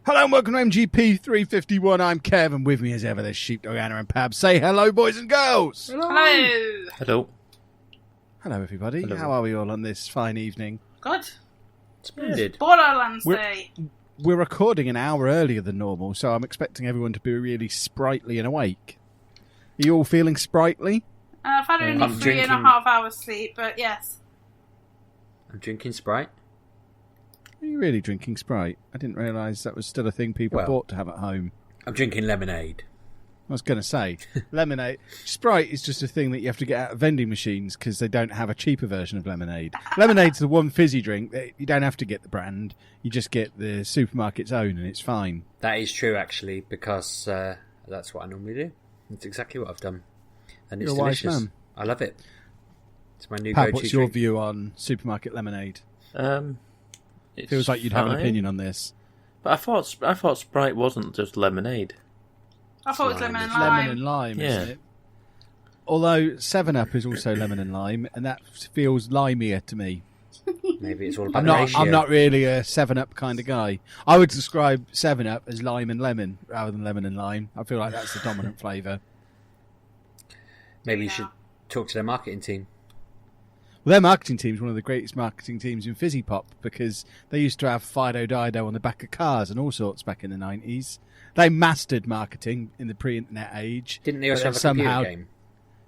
Hello and welcome to MGP351. I'm Kev, and with me as ever there's Sheepdog, Anna and Pab. Say hello, boys and girls. Hello. Hello. Hello, everybody. Hello. How are we all on this fine evening? Good. Splendid. Borderlands Day. We're recording an hour earlier than normal, so I'm expecting everyone to be really sprightly and awake. Are you all feeling sprightly? I've had only I'm 3.5 hours sleep, but yes. I'm drinking Sprite. Are you really drinking Sprite? I didn't realise that was still a thing people bought to have at home. I'm drinking lemonade. I was going to say, lemonade. Sprite is just a thing that you have to get out of vending machines because they don't have a cheaper version of lemonade. Lemonade's the one fizzy drink that you don't have to get the brand. You just get the supermarket's own and it's fine. That is true, actually, because that's what I normally do. It's exactly what I've done. And it's You're a wise delicious. man. I love it. It's my new Pat, go-to what's your drink. view on supermarket lemonade? It Feels like you'd have an opinion on this. But I thought Sprite wasn't just lemonade. I thought it was lemon and It's lime. lemon and lime, Yeah. isn't it? Although 7-Up is also lemon and lime, and that feels limier to me. Maybe it's all about I'm the not. ratio. I'm not really a 7-Up kind of guy. I would describe 7-Up as lime and lemon rather than lemon and lime. I feel like that's the dominant flavour. Maybe you should talk to their marketing team. Well, their marketing team is one of the greatest marketing teams in Fizzy Pop because they used to have Fido Dido on the back of cars and all sorts back in the 90s. They mastered marketing in the pre-internet age. Didn't they also but have a computer game?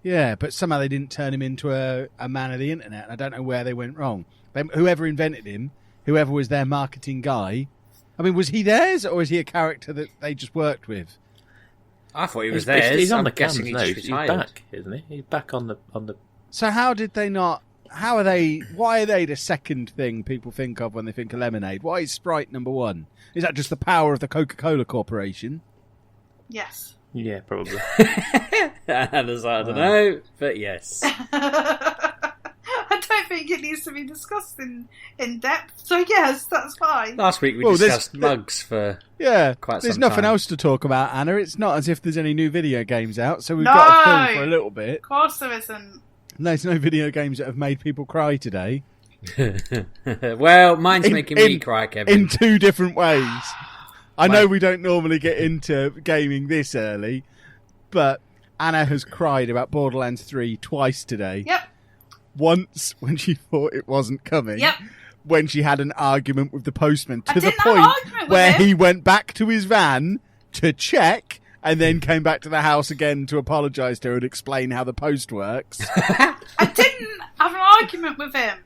Yeah, but somehow they didn't turn him into a man of the internet. And I don't know where they went wrong. Whoever invented him, whoever was their marketing guy, I mean, was he theirs or is he a character that they just worked with? I thought he was He's, theirs. he's on I'm the cams guessing now. he He's retired. back, isn't he? He's back on the. So how did they not... How are they... Why are they the second thing people think of when they think of lemonade? Why is Sprite number one? Is that just the power of the Coca-Cola Corporation? Yes. Yeah, probably. I don't know, but yes. I don't think it needs to be discussed in depth, so yes, that's fine. Last week we Well, discussed mugs for Yeah, quite there's some nothing time. else to talk about, Anna. It's not as if there's any new video games out, so we've No! got to film for a little bit. Of course there isn't. There's no video games that have made people cry today. Well, mine's making me cry, Kevin. In two different ways. I know we don't normally get into gaming this early, but Anna has cried about Borderlands 3 twice today. Yep. Once when she thought it wasn't coming. Yep. When she had an argument with the postman I to the didn't have an point argument with where him. he went back to his van to check and then came back to the house again to apologise to her and explain how the post works. I didn't have an argument with him.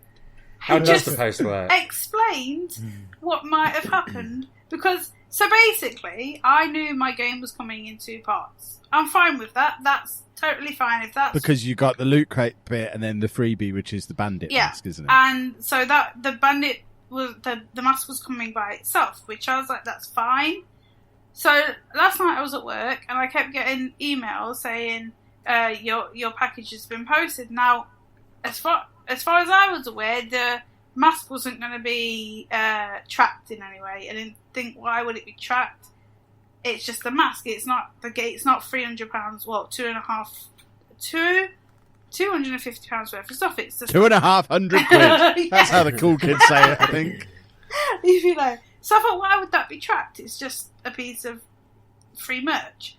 How He does just the post work? explained what might have happened because... So basically, I knew my game was coming in 2 parts. I'm fine with that. That's totally fine if that's... Because you got the loot crate bit and then the freebie, which is the bandit mask, isn't it? And so that the bandit was the mask was coming by itself, which I was like, that's fine. So last night I was at work and I kept getting emails saying your package has been posted. Now, as far as I was aware, the mask wasn't going to be tracked in any way. I didn't think, why would it be tracked? It's just the mask. It's not It's not £300. Well, £250 worth of stuff. It's just £250 quid. That's how the cool kids say it, I think. You know. So I thought, why would that be tracked? It's just a piece of free merch.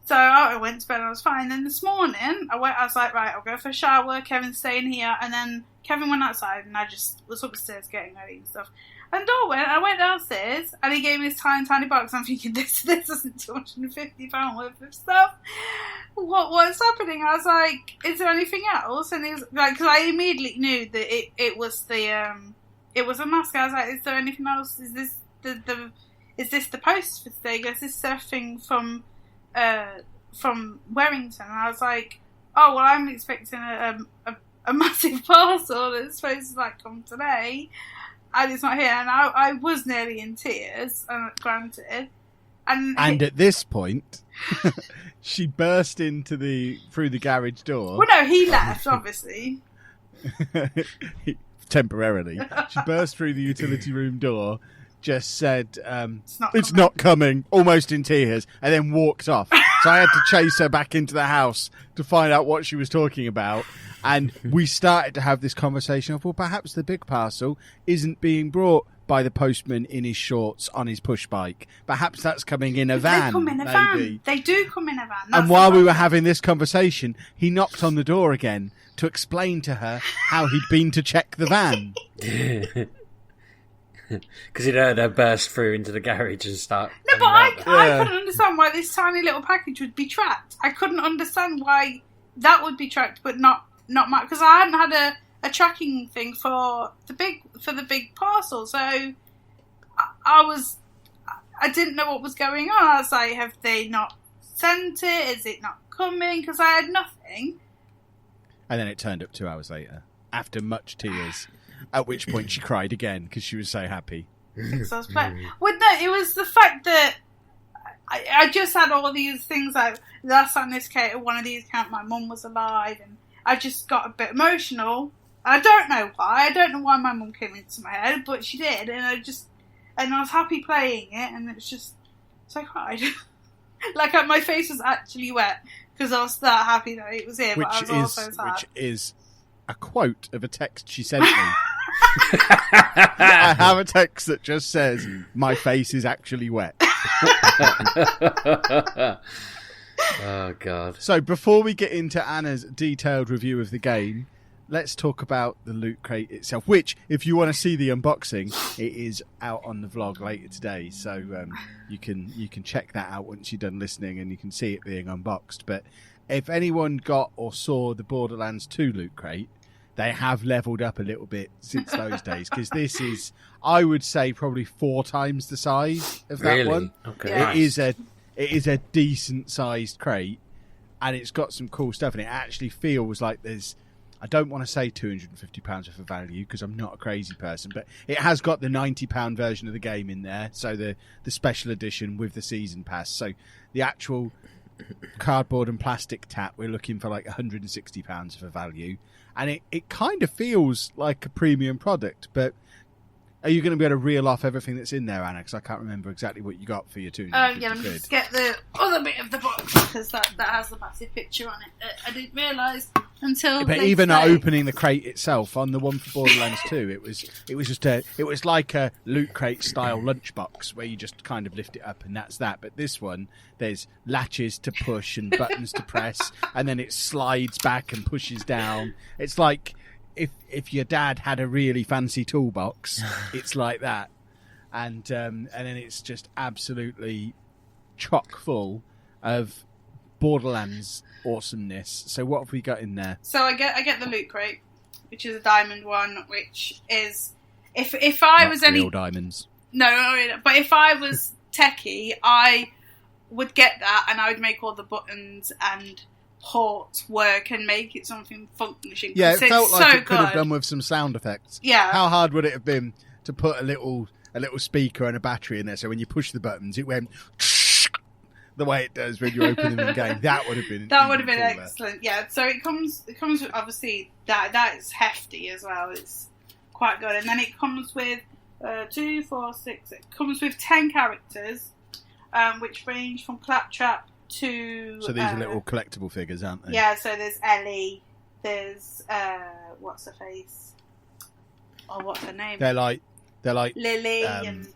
So I went to bed and I was fine. Then this morning, I was like, right, I'll go for a shower. Kevin's staying here. And then Kevin went outside and I just was upstairs getting ready and stuff. And I went downstairs and he gave me this tiny box. I'm thinking, this isn't £250 worth of stuff. What's happening? I was like, is there anything else? And he was like, because I immediately knew that it was it was a mask. I was like, is there anything else? Is this the post for today? Is this something from Warrington? And I was like, oh, well, I'm expecting a massive parcel that's supposed to come today, and it's not here. And I was nearly in tears, granted. And at this point, she burst through the garage door. Well, no, he left, obviously. Temporarily. She burst through the utility room door, just said, It's not coming, almost in tears, and then walked off. So I had to chase her back into the house to find out what she was talking about. And we started to have this conversation of, well, perhaps the big parcel isn't being brought by the postman in his shorts on his push bike. Perhaps that's coming in a van. They come in a maybe. van. They do come in a van. And while we were having this conversation, he knocked on the door again to explain to her how he'd been to check the van. Because he'd heard her burst through into the garage and start... No, but I couldn't understand why this tiny little package would be tracked. I couldn't understand why that would be tracked, but not my... Because I hadn't had a tracking thing for the big parcel, so I didn't know what was going on. I was like, have they not sent it? Is it not coming? Because I had nothing. And then it turned up 2 hours later, after much tears, at which point she cried again because she was so happy. So I was playing. Well, no, it was the fact that I just had all these things. Like last time this came, one of these account, my mum was alive, and I just got a bit emotional. I don't know why. I don't know why my mum came into my head, but she did, and I was happy playing it, and it's just so I cried. Like my face was actually wet because I was that happy that it was here, but I was also sad. Which is a quote of a text she sent me. I have a text that just says, "My face is actually wet." Oh, God. So before we get into Anna's detailed review of the game, let's talk about the loot crate itself, which, if you want to see the unboxing, it is out on the vlog later today. So you can check that out once you're done listening and you can see it being unboxed. But if anyone got or saw the Borderlands 2 loot crate, they have leveled up a little bit since those days, because this is, I would say, probably 4 times the size of that one. Okay. Yeah. It is a decent sized crate, and it's got some cool stuff, and it actually feels like there's, I don't want to say £250 worth of value because I'm not a crazy person, but it has got the £90 version of the game in there, so the special edition with the season pass. So the actual cardboard and plastic tap, we're looking for like £160 for value, and it kind of feels like a premium product. But are you going to be able to reel off everything that's in there, Anna? Because I can't remember exactly what you got for your £250. Let me just get the other bit of the box, because that has the massive picture on it. I didn't realise until. But even opening the crate itself on the one for Borderlands 2, it was like a loot crate style lunchbox where you just kind of lift it up and that's that. But this one, there's latches to push and buttons to press, and then it slides back and pushes down. It's like if your dad had a really fancy toolbox, it's like that. And then it's just absolutely chock full of Borderlands awesomeness. So what have we got in there? So I get the loot crate, which is a diamond one, which is if I Not was any real diamonds. No, but if I was techie, I would get that, and I would make all the buttons and ports work and make it something functioning. Yeah, it felt like so it could have done with some sound effects. Yeah. How hard would it have been to put a little speaker and a battery in there, so when you push the buttons, it went the way it does when you open them in game? That would have been excellent. Yeah, so it comes with, obviously that is hefty as well. It's quite good, and then it comes with 2, 4, 6. It comes with 10 characters, which range from Claptrap to. So these are little collectible figures, aren't they? Yeah. So there's Ellie. There's what's her face? Or what's her name? They're like Lily and.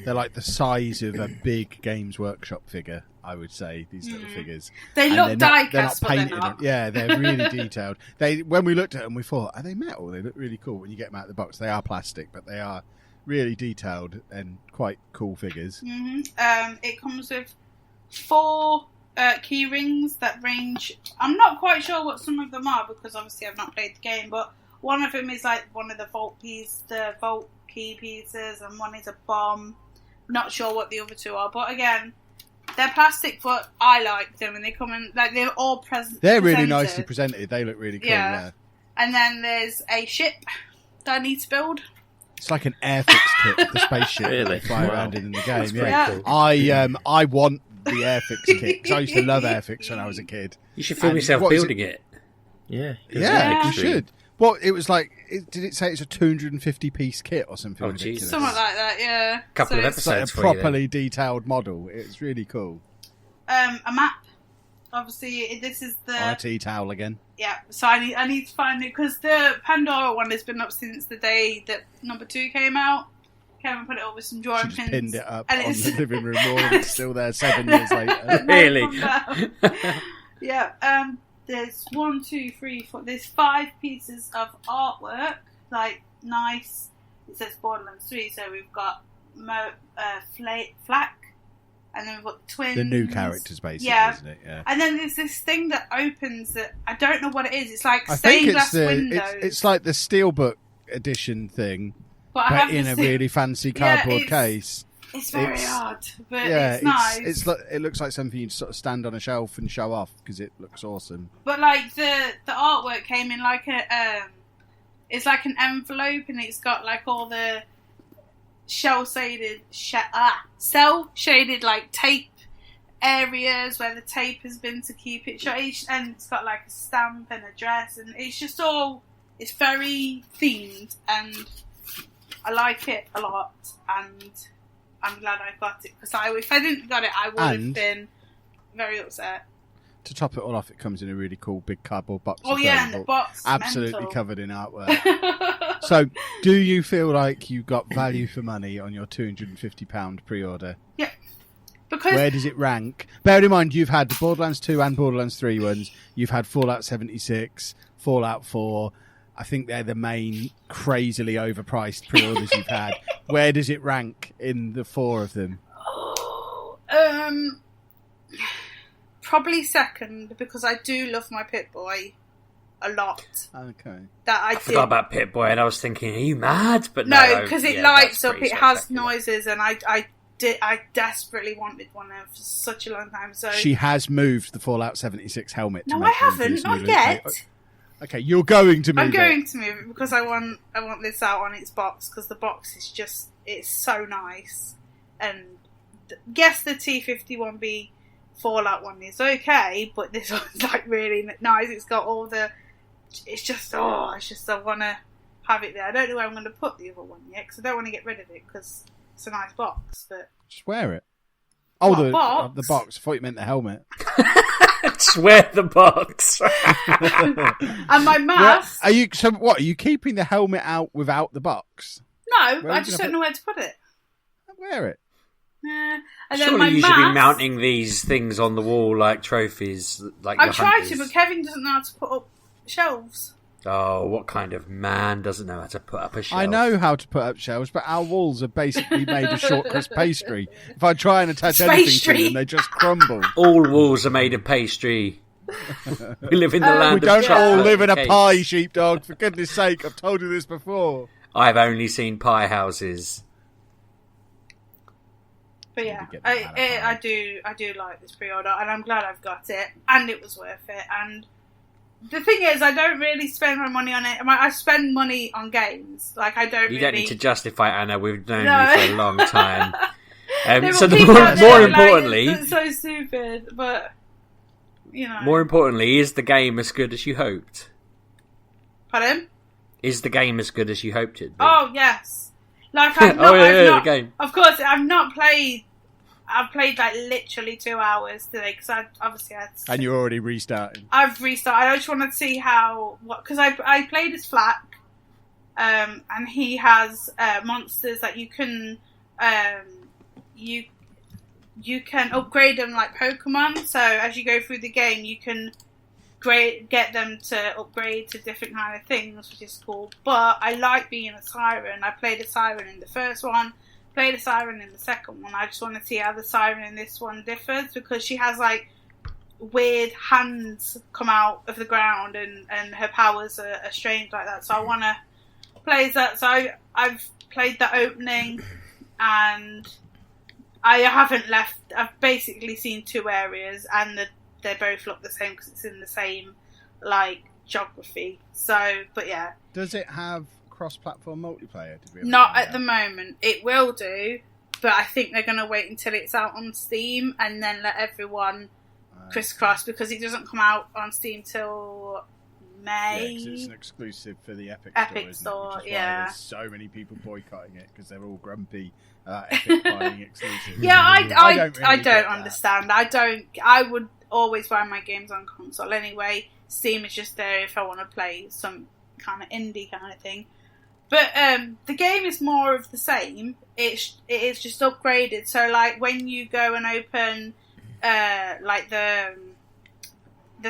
They're like the size of a big Games Workshop figure, I would say, these little figures. They And look die-cast, they're not but they're painted. not. Yeah, they're really detailed. When we looked at them, we thought, are they metal? They look really cool when you get them out of the box. They are plastic, but they are really detailed and quite cool figures. Mm-hmm. It comes with 4 key rings that range. I'm not quite sure what some of them are because obviously I've not played the game, but one of them is like one of the vault key pieces, and one is a bomb. Not sure what the other 2 are, but again, they're plastic, but I like them, and they come in like they're all present. They're really nicely presented. They look really cool. Yeah. And then there's a ship that I need to build. It's like an Airfix kit of the spaceship Really? that you fly around in the game. Yeah. Cool. I want the Airfix kit because I used to love Airfix when I was a kid. You should film yourself what was building it. Yeah. Yeah, you extreme. should. Well, it was like, did it say it's a 250-piece kit or something Oh, ridiculous? Jesus. Something like that, yeah. Couple of It's like a episodes for you then. properly detailed model. It's really cool. A map. Obviously, this is the RT towel again. Yeah. So I need to find it because the Pandora one has been up since the day that number 2 came out. Kevin put it up with some She drawing just pins. pinned it up and on it's the living room wall and it's still there 7 years later. Really? Yeah. There's 1, 2, 3, 4. There's 5 pieces of artwork, like nice. It says Borderlands 3, so we've got Flack, and then we've got the twins. The new characters, basically, yeah. isn't it? Yeah. And then there's this thing that opens that I don't know what it is. It's like I think stained it's glass windows. it's like the Steelbook edition thing, but but in a really fancy cardboard case. It's very odd, but Yeah, it's nice. It looks like something you'd sort of stand on a shelf and show off because it looks awesome. But like the artwork came in like it's like an envelope and it's got like all the cell shaded like tape areas where the tape has been to keep it shut, and it's got like a stamp and a dress, and it's very themed, and I like it a lot, and I'm glad I got it, because if I didn't got it, I would have been very upset. To top it all off, it comes in a really cool big cardboard box. Oh yeah, and the box absolutely mental. covered in artwork. So, do you feel like you got value for money on your £250 pre-order? Yeah. Because where does it rank? Bear in mind, you've had the Borderlands 2 and Borderlands 3 ones. You've had Fallout 76, Fallout 4. I think they're the main crazily overpriced pre-orders you've had. Where does it rank in the 4 of them? Probably second, because I do love my Pip-Boy a lot. Okay. I forgot about Pip-Boy, and I was thinking, are you mad? But no, because it lights up, it has spectacular. noises, and I desperately wanted one for such a long time. So she has moved the Fallout 76 helmet. No, I haven't. Not yet. Okay, you're going to move it. I'm going to move it because I want this out on its box, because the box is it's so nice. And yes, the T51B Fallout one is okay, but this one's like really nice. It's got all the. I want to have it there. I don't know where I'm going to put the other one yet, because I don't want to get rid of it, because it's a nice box. But just wear it. Oh, the box. I thought you meant the helmet. Swear the box. And my mask. Are you keeping the helmet out without the box? No, I just don't know where to put it. Wear it. And then Surely my you should mask, be mounting these things on the wall like trophies. Like I tried to, but Kevin doesn't know how to put up shelves. Oh, what kind of man doesn't know how to put up a shelf? I know how to put up shelves, but our walls are basically made of short crust pastry. If I try and attach anything to them, they just crumble. All walls are made of pastry. We live in the land of We don't all chocolate live in a cakes. pie, Sheepdog. For goodness sake, I've told you this before. I've only seen pie houses. But yeah, I do like this pre-order, and I'm glad I've got it, and it was worth it. And the thing is, I don't really spend my money on it. I spend money on games. Like, I don't. You really... don't need to justify, Anna. We've known you for a long time. So more more importantly, it's so stupid, but you know. More importantly, is the game as good as you hoped? Pardon? Is the game as good as you hoped it? Oh yes. Like I've not, the game. Of course, I've not played. I've played like literally 2 hours today, because I obviously had. And you're already restarting. I've restarted. I just want to see because I played as Flack, and he has monsters that you can you can upgrade them like Pokemon. So as you go through the game, you can get them to upgrade to different kind of things, which is cool. But I like being a Siren. I played a Siren in the first one, played a Siren in the second one. I just want to see how the Siren in this one differs, because she has like weird hands come out of the ground, and her powers are strange like that. So I want to play that. So I've played the opening, and I haven't left. I've basically seen 2 areas, and they both look the same because it's in the same like geography. So, but yeah. Does it have cross-platform multiplayer? Not at the moment. It will do, but I think they're going to wait until it's out on Steam and then let everyone crisscross, because it doesn't come out on Steam till May. Yeah, 'cause it's an exclusive for the Epic Store, Which is why yeah. there's so many people boycotting it, because they're all grumpy Epic buying exclusives. Yeah, I don't don't understand. I would always buy my games on console anyway. Steam is just there if I want to play some kind of indie kind of thing. But the game is more of the same. It is just upgraded. So like when you go and open like the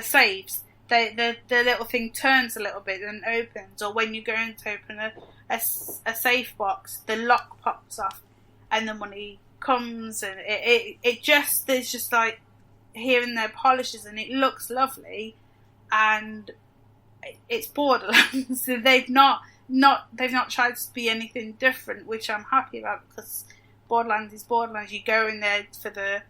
saves, the little thing turns a little bit and opens. Or when you're going to open a safe box, the lock pops off, and the money comes, and it just, there's just like here and there polishes, and it looks lovely, and it's Borderlands. So they've not tried to be anything different, which I'm happy about, because Borderlands is Borderlands. You go in there for the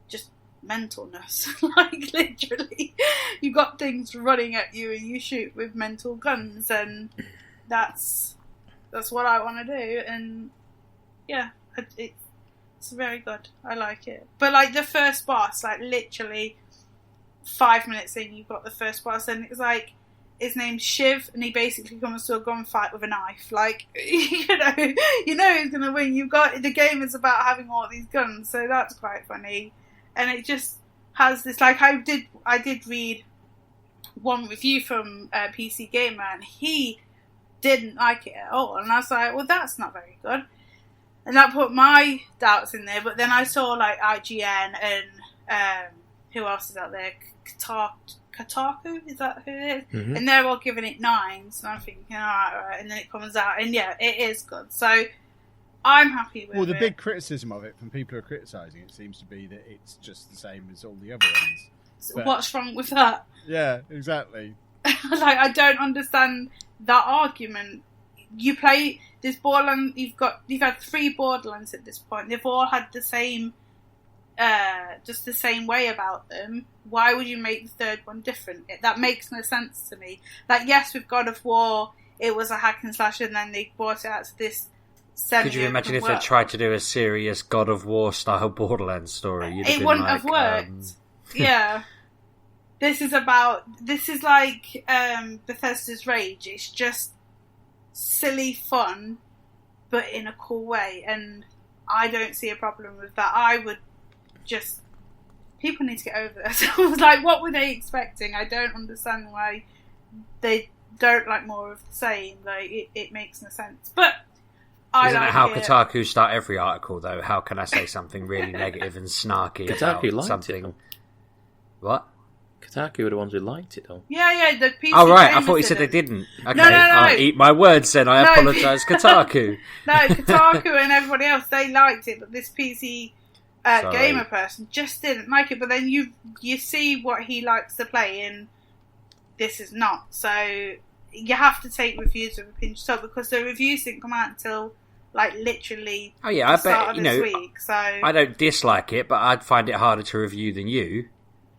just mentalness. Like literally, you got things running at you and you shoot with mental guns, and that's what I want to do. And yeah, it's very good. I like it. But like the first boss, like literally 5 minutes in, you've got the first boss, and it's like, his name's Shiv, and he basically comes to a gunfight with a knife. Like, you know he's gonna win. The game is about having all these guns, so that's quite funny. And it just has this, like, I did read one review from PC Gamer, and he didn't like it at all, and I was like, well, that's not very good. And that put my doubts in there. But then I saw like IGN and who else is out there? Kotaku, is that who it is? Mm-hmm. And they're all giving it 9s, and I'm thinking, alright, and then it comes out, and yeah, it is good. So I'm happy with it. Well, the big criticism of it from people who are criticising it seems to be that it's just the same as all the other ones. So what's wrong with that? Yeah, exactly. Like, I don't understand that argument. You play this Borderlands, you've had 3 Borderlands at this point. They've all had the same, just the same way about them. Why would you make the third one different? That makes no sense to me. Like, yes, with God of War, it was a hack and slash, and then they brought it out to this. Could you imagine if they tried to do a serious God of War style Borderlands story? It wouldn't have worked. Yeah. This is like Bethesda's Rage. It's just silly fun, but in a cool way, and I don't see a problem with that. I would just... People need to get over this. I was like, what were they expecting? I don't understand why they don't like more of the same. Like, it makes no sense. But I Isn't like it how it. Kotaku start every article, though? How can I say something really negative and snarky Kotaku about liked something? It, what? Kotaku were the ones who liked it, though. Yeah, the PC. Oh, right. I thought you Gamers said they didn't. didn't. Okay, I'll eat my words then. I apologise, Kotaku. No, Kotaku and everybody else, they liked it, but this PC gamer person just didn't like it. But then you see what he likes to play, and this is not. So you have to take reviews with a pinch of salt, because the reviews didn't come out until like literally I bet start of this week. So I don't dislike it, but I'd find it harder to review than you,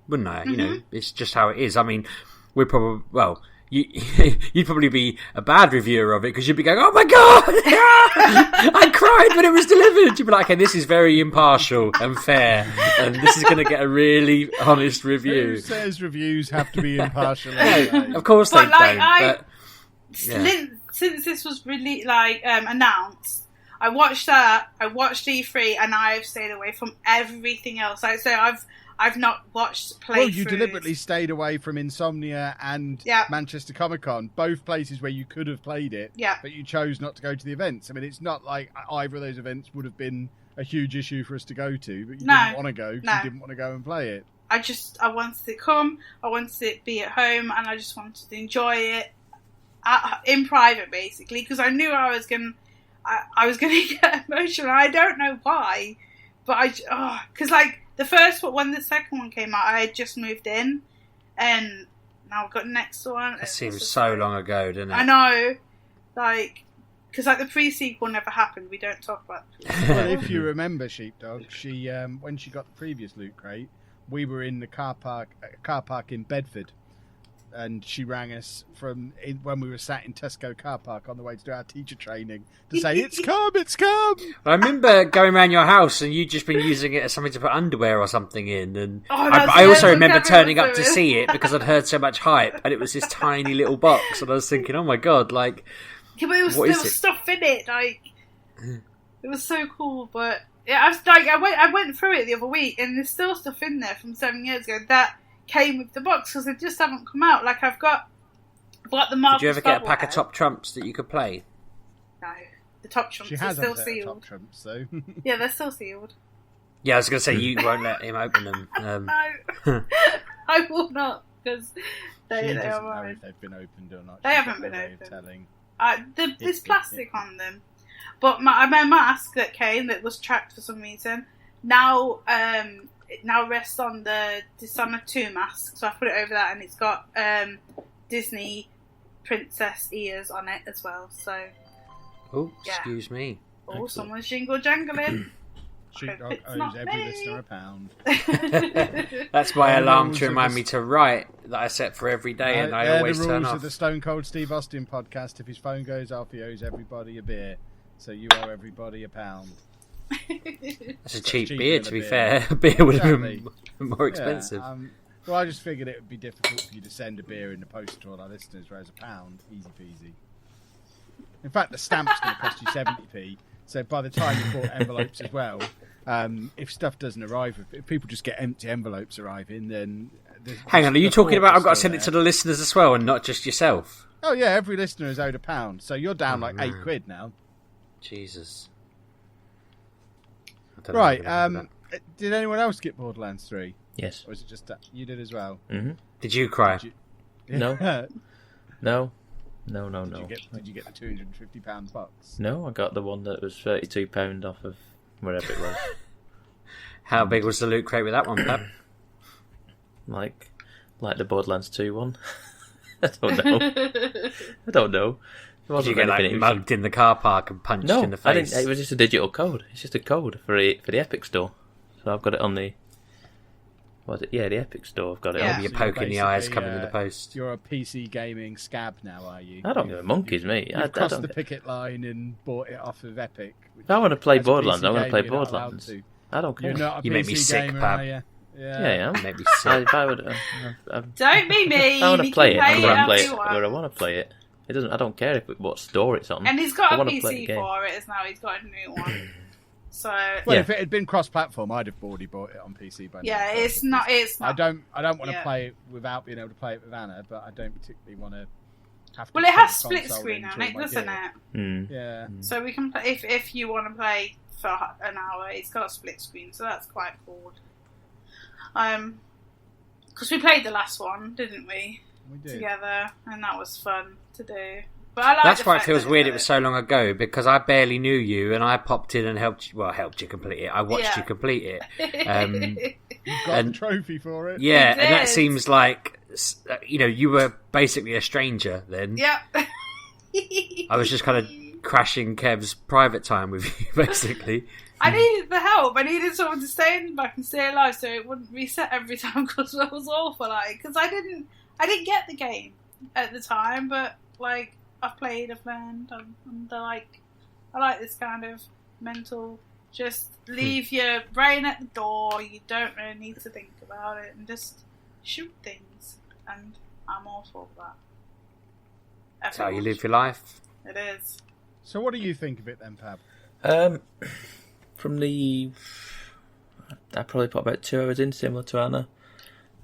wouldn't I? Mm-hmm. You know, it's just how it is. I mean, we're probably you'd probably be a bad reviewer of it, because you'd be going, "Oh my god, I cried when it was delivered." You'd be like, "Okay, this is very impartial and fair, and this is going to get a really honest review." Who says reviews have to be impartial? No, of course they don't. Since this was really announced, I watched that. I watched E3, and I've stayed away from everything else. Like, so I've not watched playthroughs. Well, you deliberately stayed away from Insomnia and Manchester Comic Con, both places where you could have played it, but you chose not to go to the events. I mean, it's not like either of those events would have been a huge issue for us to go to, but you didn't want to go because you didn't want to go and play it. I wanted it come, I wanted it be at home, and I just wanted to enjoy it in private, basically, because I knew I was gonna get emotional. I don't know why, but because like the first one, when the second one came out, I had just moved in, and now I've got the next one. It seems so long ago, doesn't it? I know, like, because like the pre-sequel never happened. We don't talk about the pre-sequel. Well, if you remember, Sheepdog, she when she got the previous Loot Crate, we were in the car park in Bedford. And she rang us when we were sat in Tesco car park on the way to do our teacher training to say, it's come! I remember going around your house and you'd just been using it as something to put underwear or something in. And I also remember turning up to see it because I'd heard so much hype, and it was this tiny little box, and I was thinking, oh my god, like, but there was stuff in it, like, it was so cool. But yeah, I went through it the other week, and there's still stuff in there from 7 years ago that came with the box, because they just haven't come out. Like, I've got the Marvel. Did you ever get a pack of Top Trumps that you could play? No. The top trumps She are has still upset sealed. top trumps, so. Yeah, they're still sealed. Yeah, I was going to say, you won't let him open them. No. I will not, because She they doesn't are know mine. if they've been opened or not. They She's haven't got no been way of opened. telling. There's plastic on them. But my mask that came, that was tracked for some reason, now it now rests on the Dishonored 2 mask. So I put it over that, and it's got Disney princess ears on it as well. So, Oh, yeah. excuse me. Oh, Excellent. someone's jingle jangling. Sheepdog It's owes not every me. listener a pound. That's my They're the alarm rules to of remind the- me to write that I set for every day, and I They're always the turn rules off. of the Stone Cold Steve Austin podcast. If his phone goes off, he owes everybody a beer. So you owe everybody a pound. That's a It's cheap cheaper beer, than to a be beer. fair. A beer would have been Exactly. more expensive. Yeah, well, I just figured it would be difficult for you to send a beer in the post to all our listeners, whereas a pound, easy peasy. In fact, the stamp's going to cost you 70p. So by the time you bought envelopes as well, if stuff doesn't arrive, if people just get empty envelopes arriving, then... Hang on, are you the talking thought about is I've got to still send it there. to the listeners as well and not just yourself? Oh yeah, every listener is owed a pound. So you're down like man. £8 now. Jesus. I don't know Right, how I'm gonna do did anyone else get Borderlands 3? Yes. Or was it just that you did as well? Mm-hmm. that. Did you cry? Did No. Did No. you get the £250 box? No, I got the one that was £32 off of wherever it was. How big was the loot crate with that one, Pep? like the Borderlands 2 one. I don't know. I don't know. It Did wasn't you get anything. like mugged in the car park and punched No, in the I face? didn't. It was just a digital code. It's just a code for the Epic Store. So I've got it on the. What is it? Yeah, the Epic Store. I've got it Yeah. on. You're So poking the eyes basically, coming in the post. You're a PC gaming scab now, are you? I don't give a monkeys, mate. You've I crossed don't. the picket line and bought it off of Epic. If I want to play As a Borderlands, PC I'm going to play gamer, you're not allowed Borderlands. to. I don't care. You're not a You PC make me sick, gamer, Pab. are you? Yeah, I am. Make me I, sick. if I would, Don't be mean. I want to You play can it. I'm play going to it play as it you where I want. want to play it. It doesn't. I don't care what store it's on. And he's got I a wanna play the PC game. for it as now. He's got a new one. So Well, Yeah. if it had been cross-platform, I'd have already bought it on PC by now. yeah, it's not. It's I not. don't want to Yeah. play it without being able to play it with Anna, but I don't particularly want to have to. Well, it plug has the split console screen into on all it, my doesn't gear. it? Mm. Yeah. So we can play if you want to play for an hour. It's got a split screen, so that's quite cool. Because we played the last one, didn't we? We do. Together, and that was fun to do. But I like That's the why it fact feels that weird it's it was so long ago, because I barely knew you and I popped in and helped you complete it. I watched Yeah. you complete it. You've got And- the trophy for it. Yeah, You and that did. seems like, you were basically a stranger then. Yep. I was just kind of crashing Kev's private time with you, basically. I needed the help. I needed someone to stay in the back and stay alive, so it wouldn't reset every time because that was awful. Because I didn't get the game at the time, but like I've played, I've learned, and I like this kind of mental. Just leave your brain at the door. You don't really need to think about it, and just shoot things. And I'm all for that. That's how you live your life. It is. So what do you think of it then, Pab? From the, I probably put about 2 hours in, similar to Anna,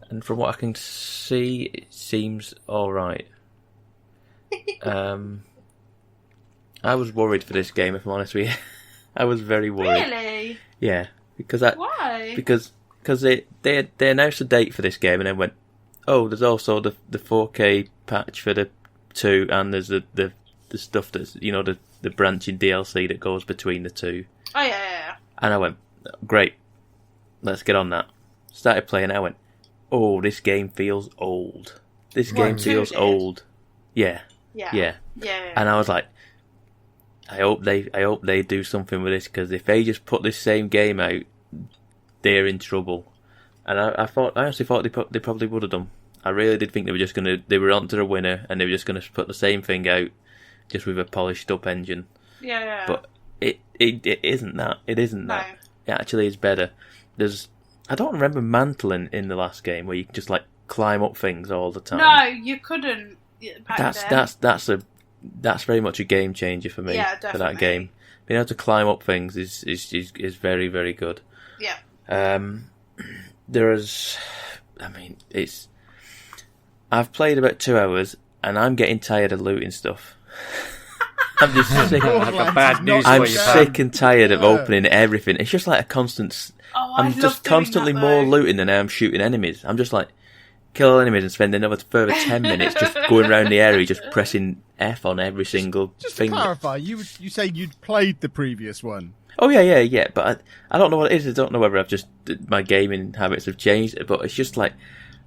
and from what I can see, it seems all right. I was worried for this game, if I'm honest with you. I was very worried. Really? Yeah, because Why? because they announced a date for this game and then went, oh, there's also the 4K patch for the 2, and there's the stuff that's the branching DLC that goes between the 2. Oh yeah. And I went, great, let's get on that. Started playing, I went, oh, this game feels old. This What, game 2 feels did? old. Yeah. Yeah. And I was like, I hope they do something with this, because if they just put this same game out, they're in trouble. And I honestly thought they probably would have done. I really did think they were onto the winner, and they were just going to put the same thing out, just with a polished up engine. Yeah. But it isn't that. It isn't No. that. It actually is better. I don't remember mantling in the last game where you can just like climb up things all the time. No, you couldn't. Back then. That's very much a game changer for me. Yeah, for that definitely. game. Being able to climb up things is very, very good. Yeah. I've played about 2 hours and I'm getting tired of looting stuff. I'm just sick. Borderlands bad is news not for I'm you, sick and tired of Yeah. opening everything. It's just like a constant. I'm just constantly more looting than I am shooting enemies. I'm just like kill enemies and spend another further 10 minutes just going around the area, just pressing F on every single Just thing. to clarify, you say you'd played the previous one. Oh yeah. But I don't know what it is. I don't know whether I've just my gaming habits have changed. But it's just like,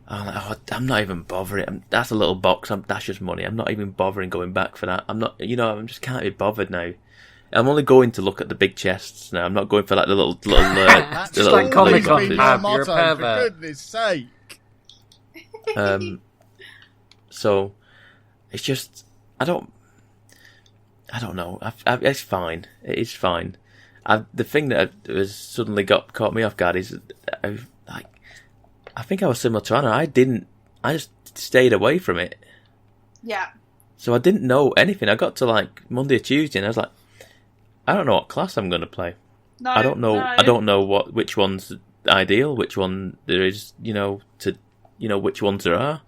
I'm not even bothering. That's a little box. That's just money. I'm not even bothering going back for that. I'm not. I'm just can't be bothered now. I'm only going to look at the big chests now. I'm not going for like the little That's the just little like Comic-Con, always been Pab, my you're a motto, for pervert. goodness sake. So it's just I don't know. It's fine. It is fine. The thing that has suddenly caught me off guard is I think I was similar to Anna. I just stayed away from it. Yeah. So I didn't know anything. I got to like Monday or Tuesday and I was like, I don't know what class I'm going to play. No, I don't know. no. I don't know which one's ideal, which one there is, which ones there are.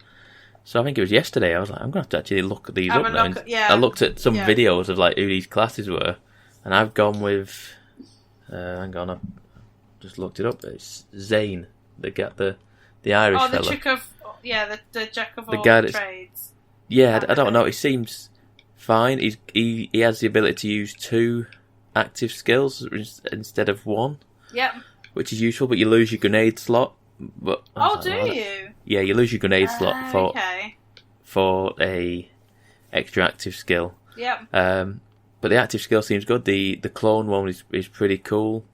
So I think it was yesterday. I was like, I'm going to have to actually look at these Have up a now. look And yeah. I looked at some Yeah. videos of like who these classes were, and I've gone with. Hang on, I've just looked it up. It's Zane, the Irish the fella. chick of the jack of all guy that's- trades. Yeah, I don't know. He seems fine. He has the ability to use 2 active skills instead of 1, Yep. which is useful. But you lose your grenade slot. But I was Oh, like, do "Oh, you? Yeah, you lose your grenade slot Okay. for a extra active skill. Yep. But the active skill seems good. The clone one is pretty cool.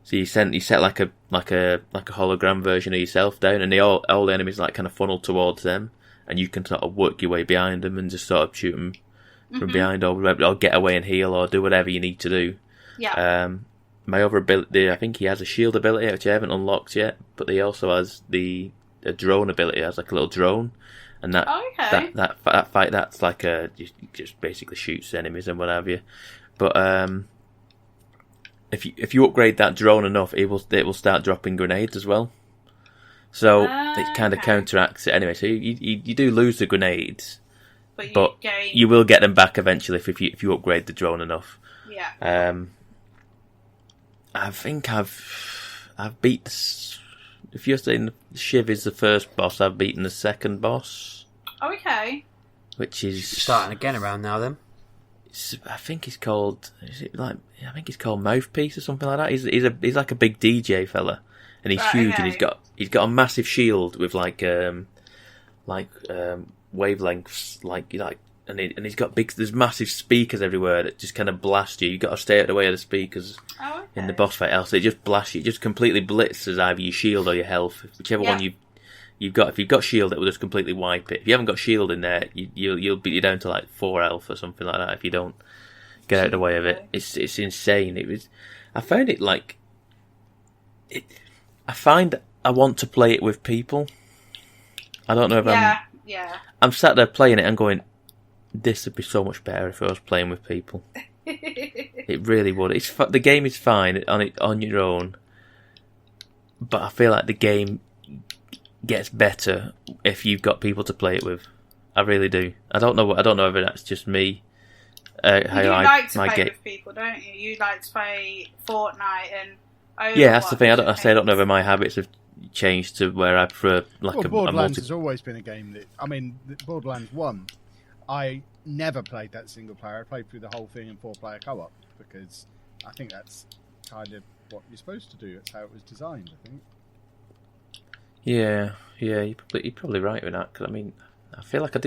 So you set like a hologram version of yourself down, and all the enemies like kind of funnel towards them, and you can sort of work your way behind them and just sort of shoot them from behind, or get away and heal, or do whatever you need to do. Yeah. My other ability, I think he has a shield ability, which I haven't unlocked yet, but he also has a drone ability. He has like a little drone, and that Okay. that fight, that's like just basically shoots enemies and what have you. But if you upgrade that drone enough, it will start dropping grenades as well. So it kind of counteracts it anyway. So you do lose the grenades, but gain. you will get them back eventually if you upgrade the drone enough. Yeah. I think I've beat. If you're saying Shiv is the first boss, I've beaten the second boss, Oh, okay. which is Starting again around now, then. I think he's called. I think he's called Mouthpiece or something like that. He's like a big DJ fella, and he's Right, huge, okay. and he's got a massive shield with wavelengths, and he's got there's massive speakers everywhere that just kind of blast you. You got to stay out of the way of the speakers Oh, okay. in the boss fight, else it just blasts you. It just completely blitzes either your shield or your health, whichever one you've got. If you've got shield, it will just completely wipe it. If you haven't got shield in there, you'll beat you down to like 4 health or something like that if you don't get out of the way of it. It's insane. I found it like I find I want to play it with people. I don't know if I'm sat there playing it and going, this would be so much better if I was playing with people. It really would. The game is fine on your own, but I feel like the game gets better if you've got people to play it with. I really do. I don't know if that's just me. You like to play with people, don't you? You like to play Fortnite and Overwatch. Yeah, that's the thing. I don't know if my habits have changed to where I prefer Borderlands has always been a game that Borderlands 1. I never played that single player. I played through the whole thing in 4-player co-op because I think that's kind of what you're supposed to do. That's how it was designed, I think. Yeah, you're probably right with that. Because I feel like I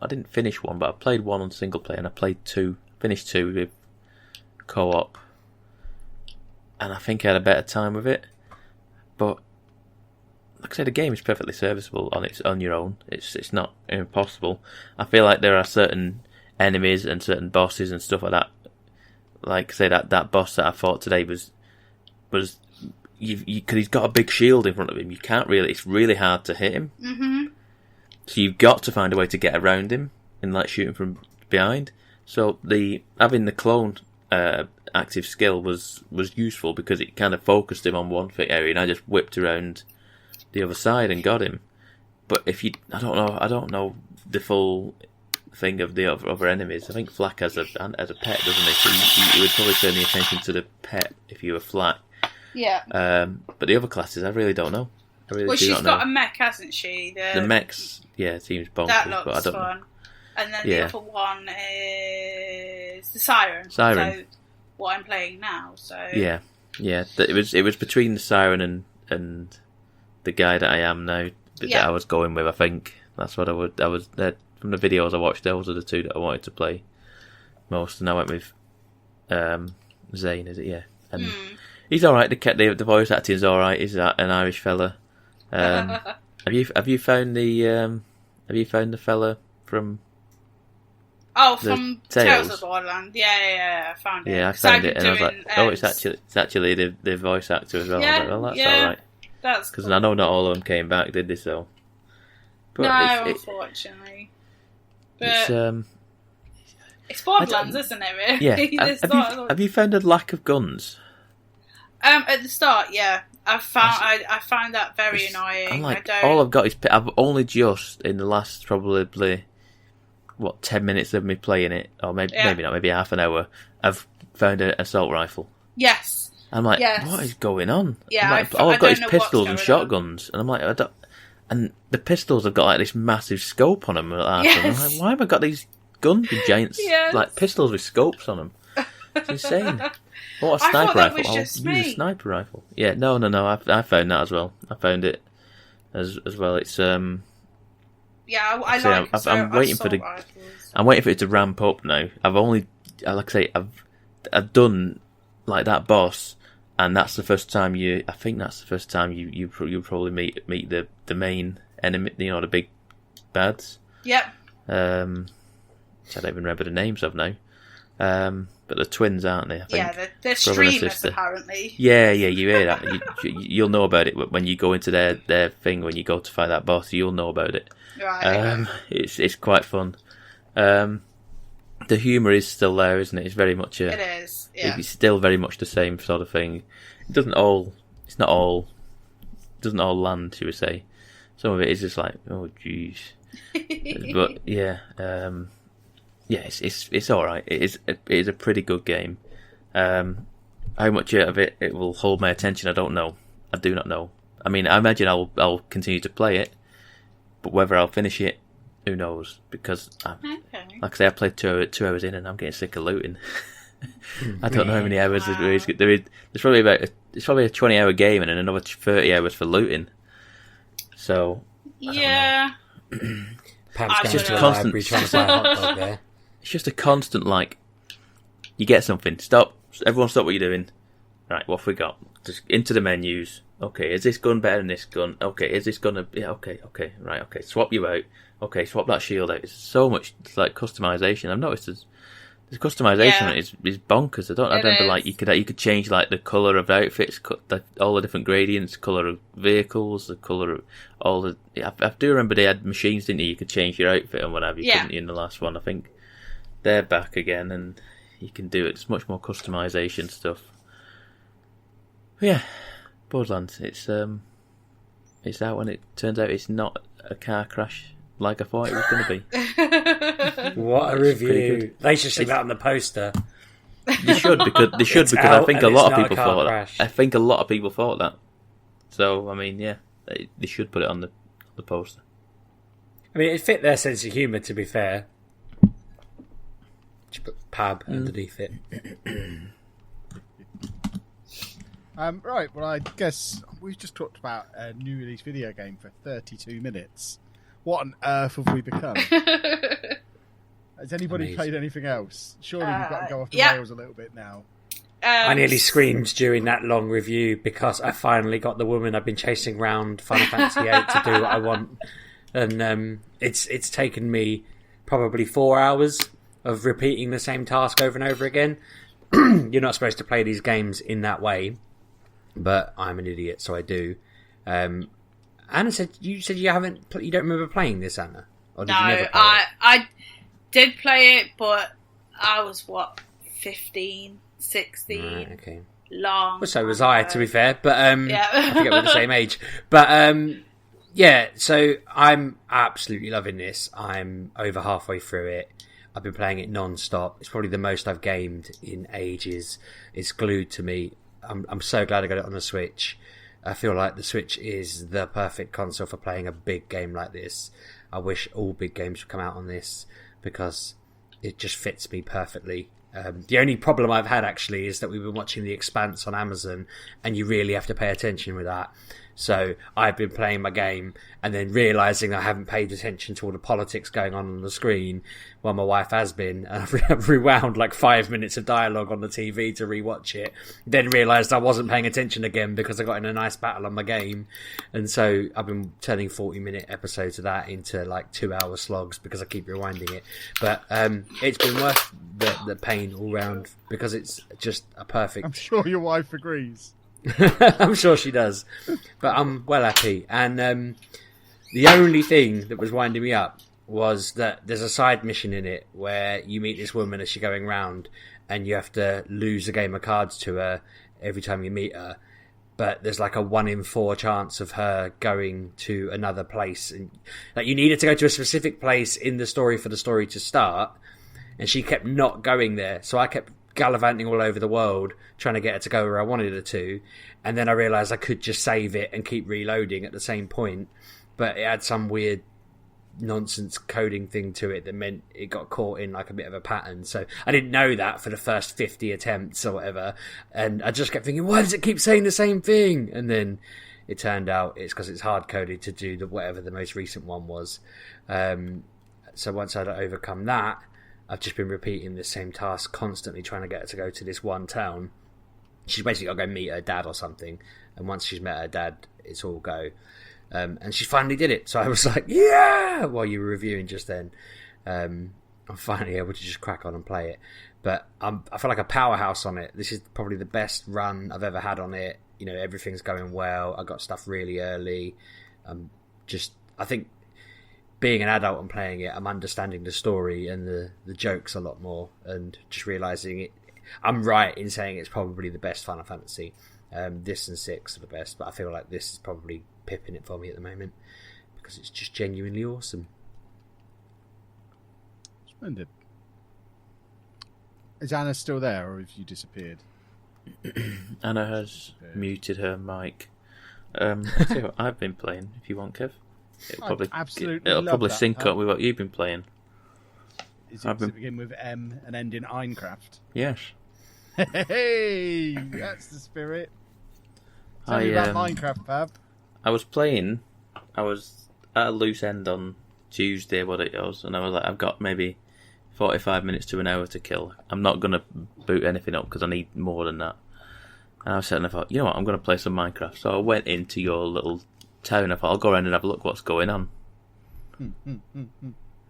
didn't finish 1, but I played 1 on single player, and I played 2, finished 2 with co-op, and I think I had a better time with it. But like I said, the game is perfectly serviceable on your own. It's not impossible. I feel like there are certain enemies and certain bosses and stuff like that. Like say that boss that I fought today was because he's got a big shield in front of him. You can't really. It's really hard to hit him. Mm-hmm. So you've got to find a way to get around him and like shoot him from behind. So having the clone active skill was useful because it kind of focused him on one area, and I just whipped around the other side and got him. But I don't know the full thing of the other enemies. I think Flak has a pet, doesn't he? So you would probably turn the attention to the pet if you were Flak. Yeah. But the other classes, I really don't know. She's got a mech, hasn't she? The mechs, it seems bonkers. That looks but I don't fun. know. And then the other one is the Siren. So what I'm playing now. So yeah. It was between the Siren and the guy that I am now that I was going with. I think that's what I was from the videos I watched. Those are the two that I wanted to play most, and I went with Zane. Is it? Yeah, and he's all right. The voice acting is all right. He's an Irish fella. Have you found the fella from? Oh, from Tales of Borderlands. Yeah, I found it. Yeah, I found it, and I was like, it's actually the voice actor as well. I was like, well, that's all right. That's because I know not all of them came back, did they? So, but no, unfortunately. But it's Borderlands, isn't it? Really? Yeah. Have you found a lack of guns? At the start, yeah. I found that very annoying. I'm like, all I've got is I've only just in the last probably 10 minutes of me playing it, or maybe not, maybe half an hour. I've found an assault rifle. Yes. I'm like, what is going on? Yeah, like, all I've got is pistols and shotguns, and I'm like, and the pistols have got like this massive scope on them. I'm like, why have I got these guns with giants like pistols with scopes on them? It's insane. What a sniper rifle! I'll use a sniper rifle. Yeah, no. I found that as well. I found it as well. It's Yeah, I'm waiting for I'm waiting for it to ramp up now. I've done like that boss, and that's the first time you probably meet the main enemy, the big bads. Yep. I don't even remember the names of now. But they're twins, aren't they? I think. They're streamers apparently. Yeah, you hear that. You'll know about it when you go into their thing. When you go to fight that boss, you'll know about it. Right. It's quite fun. The humour is still there, isn't it? It's very much it is. Yeah. It's still very much the same sort of thing. It doesn't all land, should we say? Some of it is just like, oh jeez. But yeah, it's all right. It is a pretty good game. How much of it will hold my attention, I don't know. I do not know. I mean, I imagine I'll continue to play it, but whether I'll finish it, who knows? Because, like I say, I played 2 hours in, and I'm getting sick of looting. I don't know how many hours there is. There's probably a 20-hour game and then another 30 hours for looting. So yeah, Pam's just a constant trying to buy a hot dog there. It's just a constant you get something. Stop! Everyone, stop what you're doing. Right, what have we got? Just into the menus. Okay, is this gun better than this gun? Okay, is this gun okay, right, okay. Swap you out. Okay, swap that shield out. It's so much. It's like customization. I've noticed the customization is bonkers. I remember you could change like the color of outfits, all the different gradients, color of vehicles, the color of all the. I do remember they had machines, didn't you? You could change your outfit and whatever. You couldn't in the last one. I think they're back again, and you can do it. It's much more customization stuff. But yeah, Borderlands. It's out when it turns out it's not a car crash like I thought it was going to be. What a review! They should see that on the poster. They should because I think a lot of people thought that. I think a lot of people thought that. So I mean, yeah, they should put it on the poster. I mean, it fit their sense of humour. To be fair, should put pub underneath it. Right. Well, I guess we've just talked about a new release video game for 32 minutes. What on earth have we become? Has anybody played anything else? Surely we've got to go off the rails a little bit now. I nearly screamed during that long review because I finally got the woman I've been chasing around Final Fantasy VIII to do what I want. And it's taken me probably 4 hours of repeating the same task over and over again. You're not supposed to play these games in that way, but I'm an idiot, so I do. Anna said you don't remember playing this, Anna? Or did you never play it? I did play it, but I was 15, 16. Right, okay. Long. Well, so was I, to be fair. But yeah. I think we're the same age. But Yeah, so I'm absolutely loving this. I'm over halfway through it. I've been playing it non-stop. It's probably the most I've gamed in ages. It's glued to me. I'm so glad I got it on the Switch. I feel like the Switch is the perfect console for playing a big game like this. I wish all big games would come out on this because it just fits me perfectly. The only problem I've had actually is that we've been watching The Expanse on Amazon and you really have to pay attention with that. So I've been playing my game and then realising I haven't paid attention to all the politics going on the screen while my wife has been. And I've rewound like 5 minutes of dialogue on the TV to rewatch it. Then realised I wasn't paying attention again because I got in a nice battle on my game. And so I've been turning 40-minute episodes of that into like 2-hour slogs because I keep rewinding it. But it's been worth the pain all round because it's just a perfect... I'm sure your wife agrees. I'm sure she does, but I'm well happy. And the only thing that was winding me up was that there's a side mission in it where you meet this woman as she's going round, and you have to lose a game of cards to her every time you meet her. But there's like a 1 in 4 chance of her going to another place, and like you needed to go to a specific place in the story for the story to start, and she kept not going there. So I kept gallivanting all over the world trying to get her to go where I wanted her to, and then I realised I could just save it and keep reloading at the same point, but it had some weird nonsense coding thing to it that meant it got caught in like a bit of a pattern. So I didn't know that for the first 50 attempts or whatever, and I just kept thinking, why does it keep saying the same thing? And then it turned out it's because it's hard coded to do whatever the most recent one was. So once I'd overcome that, I've just been repeating the same task constantly, trying to get her to go to this one town. She's basically got to go meet her dad or something, and once she's met her dad, it's all go. And she finally did it, so I was like, yeah! While you were reviewing just then, I'm finally able to just crack on and play it. But I feel like a powerhouse on it. This is probably the best run I've ever had on it. You know, everything's going well. I got stuff really early. I think being an adult and playing it, I'm understanding the story and the jokes a lot more, and just realising it. I'm right in saying it's probably the best Final Fantasy. This and 6 are the best, but I feel like this is probably pipping it for me at the moment because it's just genuinely awesome. Splendid. Is Anna still there, or have you disappeared? Anna has muted her mic. I'll tell you what I've been playing, if you want, Kev. It'll probably sync up with what you've been playing. Does it begin with M and end in Einkraft? Yes. Hey, that's the spirit. Tell me about Minecraft, Pab. I was at a loose end on Tuesday, what it was, and I was like, I've got maybe 45 minutes to an hour to kill. I'm not going to boot anything up because I need more than that. And I was sitting there, I thought, you know what, I'm going to play some Minecraft. So I went into your little town. I thought, I'll go around and have a look what's going on.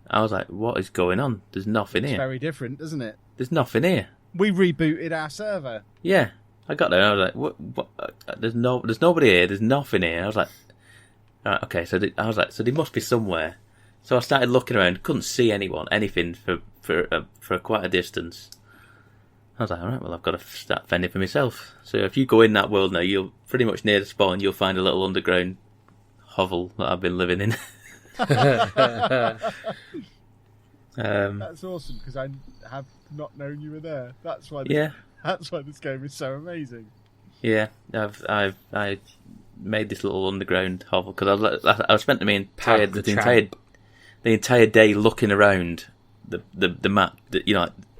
I was like, what is going on? There's nothing here. It's very different, isn't it? There's nothing here. We rebooted our server. Yeah. I got there and I was like, what? There's nobody here, there's nothing here. I was like, right, okay, so they must be somewhere. So I started looking around, couldn't see anything for quite a distance. I was like, alright, well, I've got to start fending for myself. So if you go in that world now, you'll pretty much near the spawn, you'll find a little underground hovel that I've been living in. That's awesome, because I have not known you were there. That's why this game is so amazing. Yeah, I made this little underground hovel because I spent the entire day looking around the map,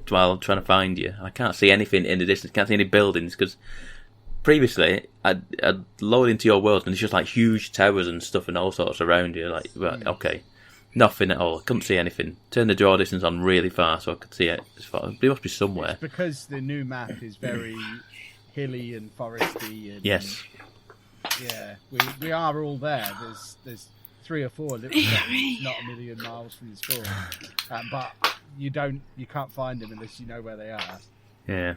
while trying to find you. I can't see anything in the distance. Can't see any buildings because previously I'd load into your world and it's just like huge towers and stuff and all sorts around you. Like, right, okay, nothing at all. I couldn't see anything. Turn the draw distance on really far so I could see it as far. There must be somewhere. It's because the new map is very hilly and foresty. And, yes. Yeah, we are all there. There's 3 or 4 little towns, not a million miles from the spawn, but you can't find them unless you know where they are. Yeah.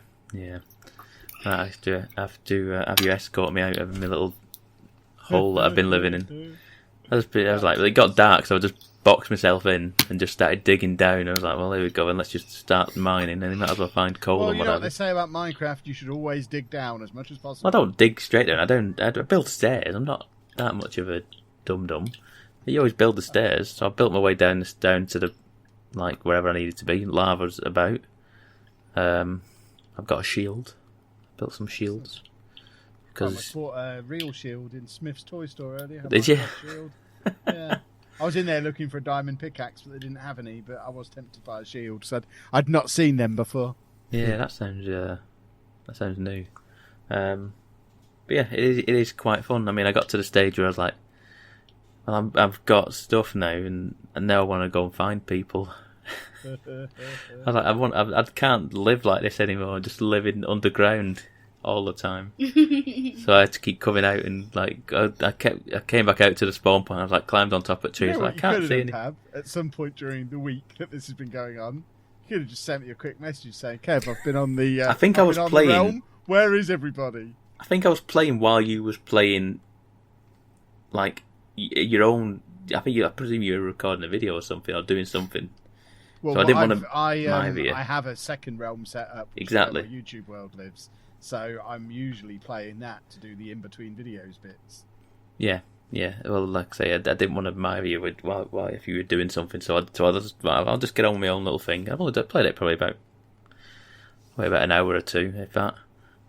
I have to have you escort me out of my little hole that I've been living in. I was like, it got dark, so I just boxed myself in and just started digging down. I was like, well, there we go, and let's just start mining, and you might as well find coal and whatever. You know what they say about Minecraft? You should always dig down as much as possible. I don't dig straight down. I build stairs. I'm not that much of a dum-dum. You always build the stairs, so I built my way down to the, like, wherever I needed to be. Lava's about. I've got a shield. Built some shields. I bought a real shield in Smith's toy store earlier. Did you? Shield. Yeah. I was in there looking for a diamond pickaxe, but they didn't have any. But I was tempted by a shield, so I'd not seen them before. Yeah, that sounds new. But yeah, it is quite fun. I mean, I got to the stage where I was like, well, I've got stuff now, and now I want to go and find people. I was like, I can't live like this anymore. Just living underground all the time. So I had to keep coming out, and like I came back out to the spawn point. I was like, climbed on top of trees. I can't see anything. At some point during the week that this has been going on, you could have just sent me a quick message saying, "Kev, I've been on the. I think I was playing. The realm. Where is everybody?" I think I was playing while you was playing, like your own. I presume you were recording a video or something, or doing something. Well, so I didn't want to. I have a second realm set up. Exactly. Where my YouTube world lives. So I'm usually playing that to do the in-between videos bits. Yeah. Well, like I say, I didn't want to marry you with while if you were doing something. So I'll just get on with my own little thing. I've only played it probably about an hour or two, if that.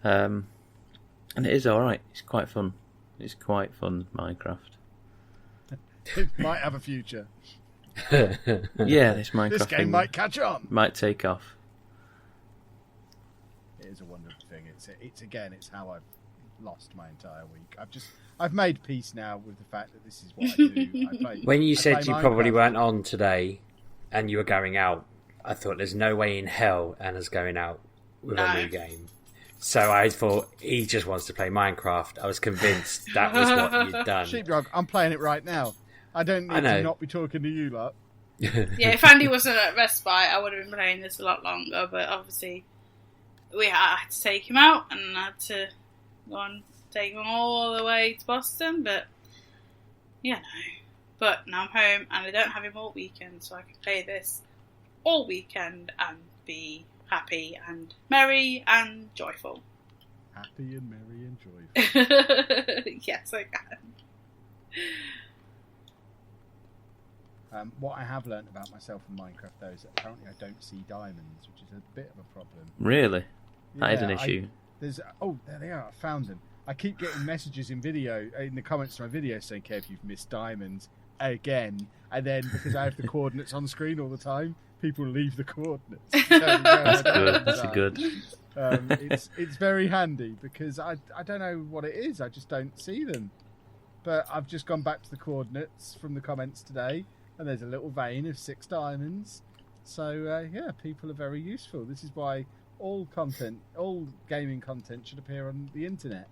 And it is all right. It's quite fun. It's quite fun, Minecraft. It might have a future. Yeah, this Minecraft. This game might catch on. Might take off. It is a wonderful thing. It's how I've lost my entire week. I've made peace now with the fact that this is what I do. When you said you probably Minecraft. weren't on today and you were going out, I thought there's no way in hell Anna's going out with a new game. So I thought he just wants to play Minecraft. I was convinced that was what you'd done. Sheepdog, I'm playing it right now. I don't need to not be talking to you lot. Yeah, if Andy wasn't at Respite, I would have been playing this a lot longer, but obviously I had to take him out and I had to go and take him all the way to Boston, but But now I'm home and I don't have him all weekend, so I can play this all weekend and be happy and merry and joyful. Happy and merry and joyful. Yes, I can. What I have learnt about myself in Minecraft, though, is that apparently I don't see diamonds, which is a bit of a problem. Really? That is an issue. There they are. I found them. I keep getting messages in the comments to my video saying, "Kev, you've missed diamonds again." And then because I have the coordinates on screen all the time, people leave the coordinates. That's good. That's good. It's very handy because I don't know what it is. I just don't see them. But I've just gone back to the coordinates from the comments today, and there's a little vein of 6 diamonds. So people are very useful. This is why all gaming content should appear on the internet,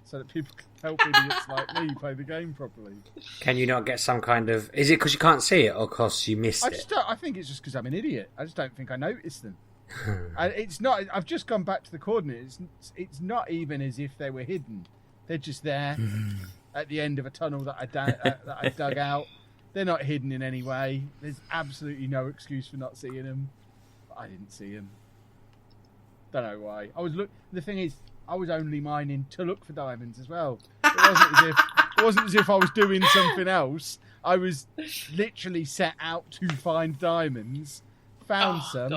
so that people can help idiots like me play the game properly. Can you not get some kind of... Is it because you can't see it or because you missed it? I think it's just because I'm an idiot. I just don't think I noticed them. It's not. I've just gone back to the coordinates. It's not even as if they were hidden. They're just there at the end of a tunnel that I dug out. They're not hidden in any way. There's absolutely no excuse for not seeing them. But I didn't see them. Don't know why. The thing is, I was only mining to look for diamonds as well. It wasn't as if I was doing something else. I was literally set out to find diamonds, found some,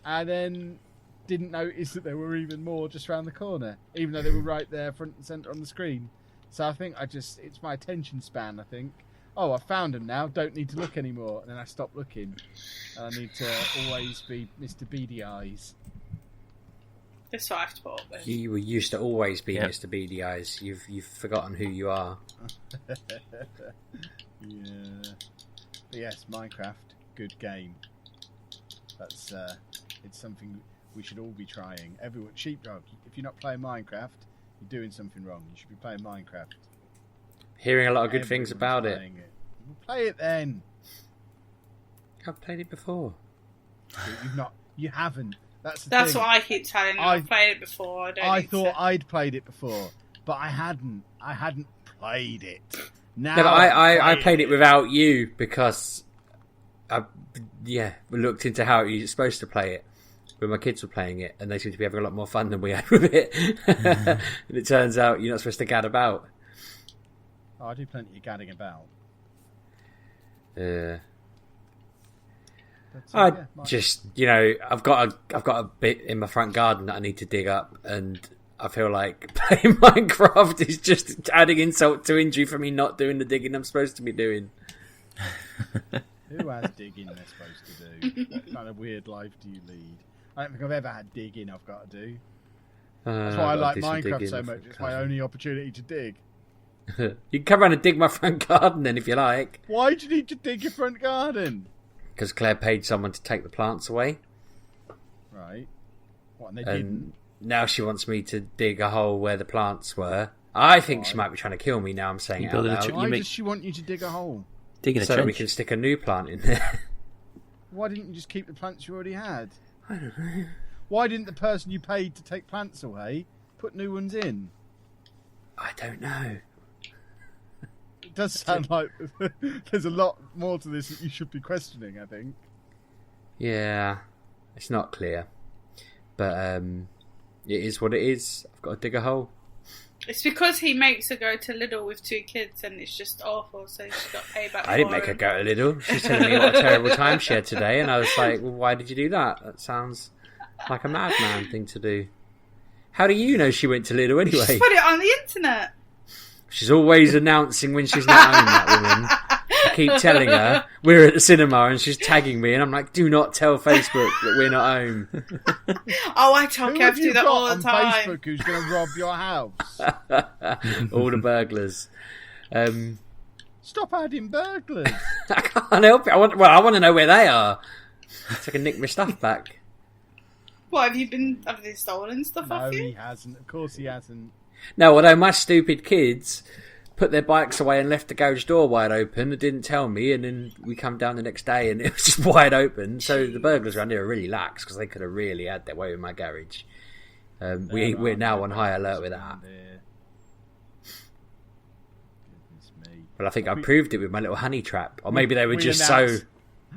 and then didn't notice that there were even more just around the corner, even though they were right there front and centre on the screen. So I think it's my attention span, I think. Oh, I found them now, don't need to look anymore. And then I stop looking. And I need to always be Mr. Beady Eyes. That's what I have to put up with. You used to always be Mr. Beady Eyes. You've forgotten who you are. Yeah. But yes, Minecraft, good game. That's it's something we should all be trying. Everyone, Sheepdog, if you're not playing Minecraft, you're doing something wrong. You should be playing Minecraft. Hearing a lot of good things about it. Well, play it then. I've played it before. You haven't. That's what I keep telling you. I've played it before. I thought I'd played it before, but I hadn't. I hadn't played it. Now no, but I played it without you because I looked into how you're supposed to play it when my kids were playing it, and they seemed to be having a lot more fun than we had with it. And it turns out you're not supposed to gad about. Oh, I do plenty of gadding about. Just, I've got a bit in my front garden that I need to dig up, and I feel like playing Minecraft is just adding insult to injury for me not doing the digging I'm supposed to be doing. Who has digging they're supposed to do? What kind of weird life do you lead? I don't think I've ever had digging I've got to do. That's why I like Minecraft so much. It's my only opportunity to dig. You can come around and dig my front garden then if you like. Why do you need to dig your front garden? Because Claire paid someone to take the plants away. Right. What, and they didn't? Now she wants me to dig a hole where the plants were. I think she might be trying to kill me now I'm saying it out loud. Why does she want you to dig a hole? Digging so that we can stick a new plant in there. Why didn't you just keep the plants you already had? I don't know. Why didn't the person you paid to take plants away put new ones in? I don't know. It does sound like there's a lot more to this that you should be questioning, I think. Yeah, it's not clear. But it is what it is. I've got to dig a hole. It's because he makes her go to Lidl with 2 kids and it's just awful, so she's got payback. I didn't make her go to Lidl. She's telling me what a terrible time she had today, and I was like, well, why did you do that? That sounds like a madman thing to do. How do you know she went to Lidl anyway? She put it on the internet. She's always announcing when she's not home, that woman. I keep telling her we're at the cinema and she's tagging me and I'm like, do not tell Facebook that we're not home. Oh, I tell Kev to do that all the time. Facebook who's going to rob your house? All the burglars. Stop adding burglars. I can't help it. I want to know where they are so I can nick my stuff back. What, have they stolen stuff off you? No, he hasn't. Of course he hasn't. No, although my stupid kids put their bikes away and left the garage door wide open and didn't tell me, and then we come down the next day and it was just wide open. So the burglars around here are really lax because they could have really had their way with my garage. We're now on high alert with that. Well, I think I proved it with my little honey trap, or maybe they were just so.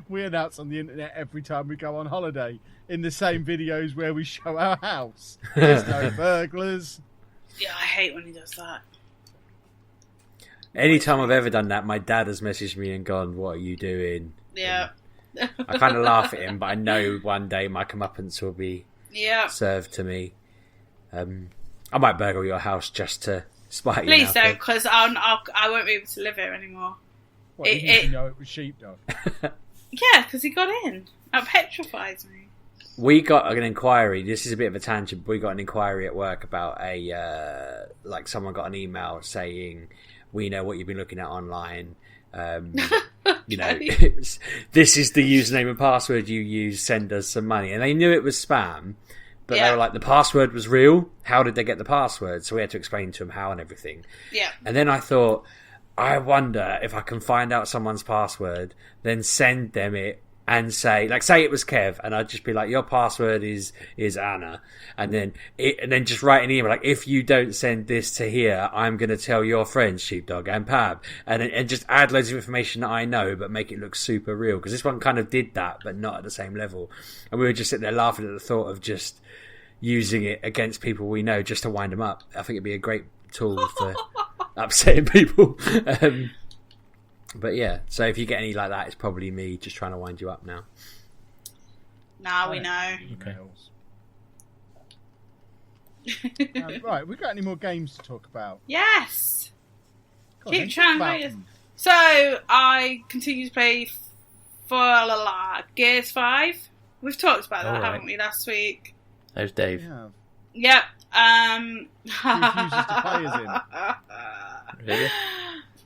We announce on the internet every time we go on holiday in the same videos where we show our house. There's no burglars. Yeah, I hate when he does that. Anytime I've ever done that, my dad has messaged me and gone, "What are you doing?" Yeah. I kind of laugh at him, but I know one day my comeuppance will be served to me. I might burgle your house just to spite you. Please don't, because I won't be able to live here anymore. What, you know it was Sheepdog? Yeah, because he got in. That petrifies me. We got an inquiry. This is a bit of a tangent. But we got an inquiry at work about someone got an email saying, "We know what you've been looking at online. You know, this is the username and password you use. Send us some money." And they knew it was spam, but they were like, the password was real. How did they get the password? So we had to explain to them how and everything. Yeah. And then I thought, I wonder if I can find out someone's password, then send them it and say it was Kev, and I'd just be like, your password is Anna, and then just write an email like, if you don't send this to here, I'm going to tell your friends Sheepdog and Pab, and just add loads of information that I know, but make it look super real, because this one kind of did that, but not at the same level, and we were just sitting there laughing at the thought of just using it against people we know just to wind them up. I think it'd be a great tool for upsetting people. But yeah, so if you get any like that, it's probably me just trying to wind you up now. Now we know. Okay. Right, we got any more games to talk about? Yes. God, Keep trying. So I continue to play Gears 5. We've talked about that, haven't we, last week? There's Dave. Yep. He refuses to play as him. Really?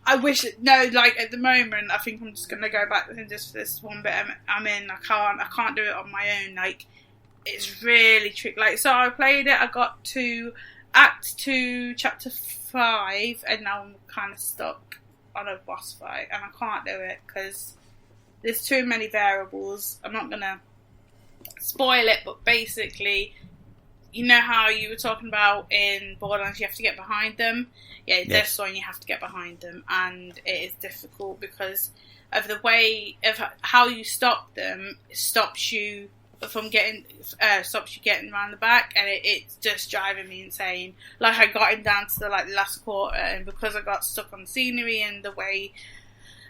I wish at the moment I think I'm just gonna go back with him just for this one bit I'm in. I can't do it on my own. Like, it's really tricky. Like, so I played it, I got to Act 2, Chapter 5, and now I'm kind of stuck on a boss fight, and I can't do it because there's too many variables. I'm not gonna spoil it, but basically, you know how you were talking about in Borderlands, you have to get behind them? Yeah, this one you have to get behind them, and it is difficult because of the way of how you stop them. It stops you from getting stops you getting around the back, and it's just driving me insane. Like, I got him down to the last quarter, and because I got stuck on scenery and the way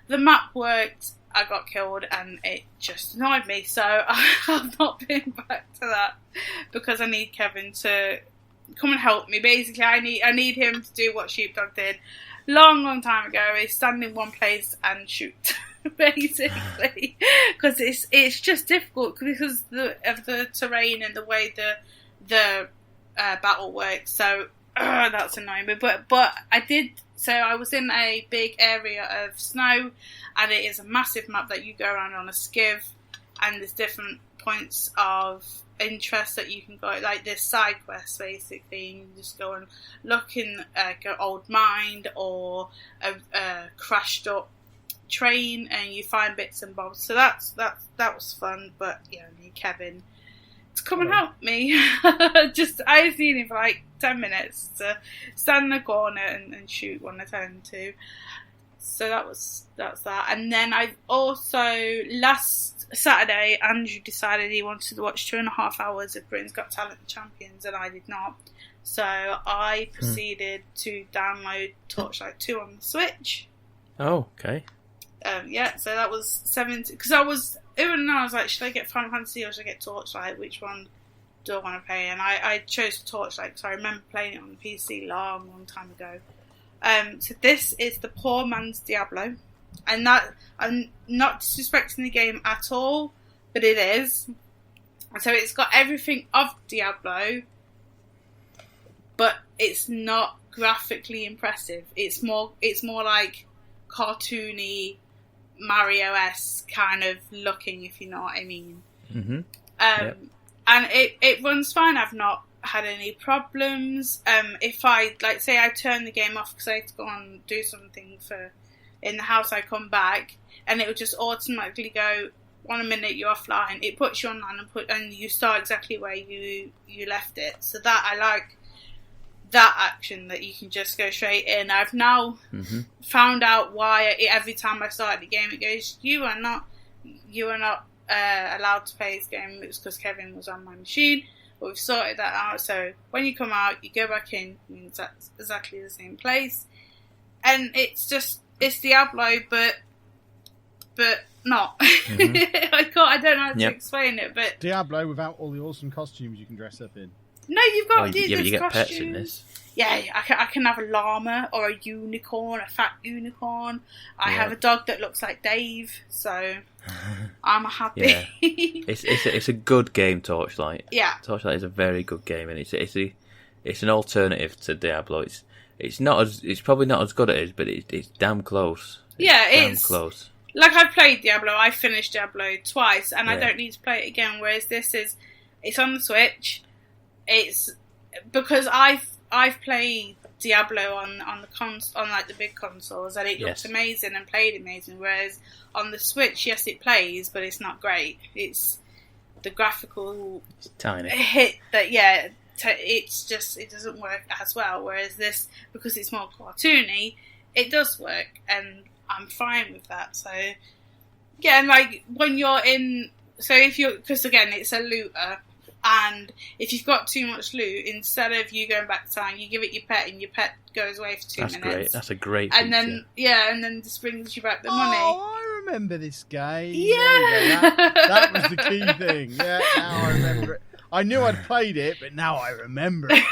the map worked, I got killed, and it just annoyed me. So I've not been back to that because I need Kevin to come and help me. Basically, I need him to do what Sheepdog did long time ago, is stand in one place and shoot. Basically, because it's just difficult because of the terrain and the way the battle works. So that's annoying me. But I did. So I was in a big area of snow, and it is a massive map that you go around on a skiv, and there's different points of interest that you can go, like this side quest basically. You can just go and look in an old mine or a crashed up train, and you find bits and bobs. So that was fun. But yeah, I need Kevin to come and help me. I just need him for like 10 minutes to stand in the corner and shoot when I tell him to. So that's that. And then I also, last Saturday, Andrew decided he wanted to watch 2.5 hours of Britain's Got Talent Champions, and I did not. So I proceeded to download Torchlight 2 on the Switch. Oh, okay. So that was 70, because I was like, should I get Final Fantasy or should I get Torchlight? Which one do I want to play? And I chose Torchlight because I remember playing it on the PC long time ago. So this is the poor man's Diablo, and that, I'm not disrespecting the game at all, but it is. So it's got everything of Diablo, but it's not graphically impressive. It's more like cartoony, Mario-esque kind of looking, if you know what I mean. Mm-hmm. Yep. And it runs fine. I've not had any problems. If I, like, say I turn the game off because I have to go and do something in the house, I come back and it will just automatically go, 1 minute you're offline. It puts you online and you start exactly where you left it. So that, I like that action, that you can just go straight in. I've now found out why every time I start the game it goes, you are not allowed to play this game. It was because Kevin was on my machine, but we've sorted that out. So when you come out, you go back in, it's exactly the same place, and it's Diablo, but not. I don't know how to explain it, but Diablo without all the awesome costumes you can dress up in. No, you've got to do you get costumes. pets in this. Yeah, I can have a llama or a unicorn, a fat unicorn. I have a dog that looks like Dave, so I'm happy. Yeah. It's a good game, Torchlight. Yeah, Torchlight is a very good game, and it's an alternative to Diablo. It's probably not as good as it is, but it's damn close. It's close. Like, I've played Diablo. I finished Diablo twice, and I don't need to play it again. Whereas it's on the Switch. It's because I've played Diablo on like the big consoles, and it looked amazing and played amazing. Whereas on the Switch, yes, it plays, but it's not great. It's the graphical tiny hit that it doesn't work as well. Whereas this, because it's more cartoony, it does work, and I'm fine with that. So yeah, and like when you're in, because again it's a looter. And if you've got too much loot, instead of you going back to town, you give it your pet, and your pet goes away for 2 minutes. Great. That's a great feature. And then this brings you back the money. Oh, I remember this game. Yeah. That was the key thing. Yeah, now I remember it. I knew I'd played it, but now I remember it.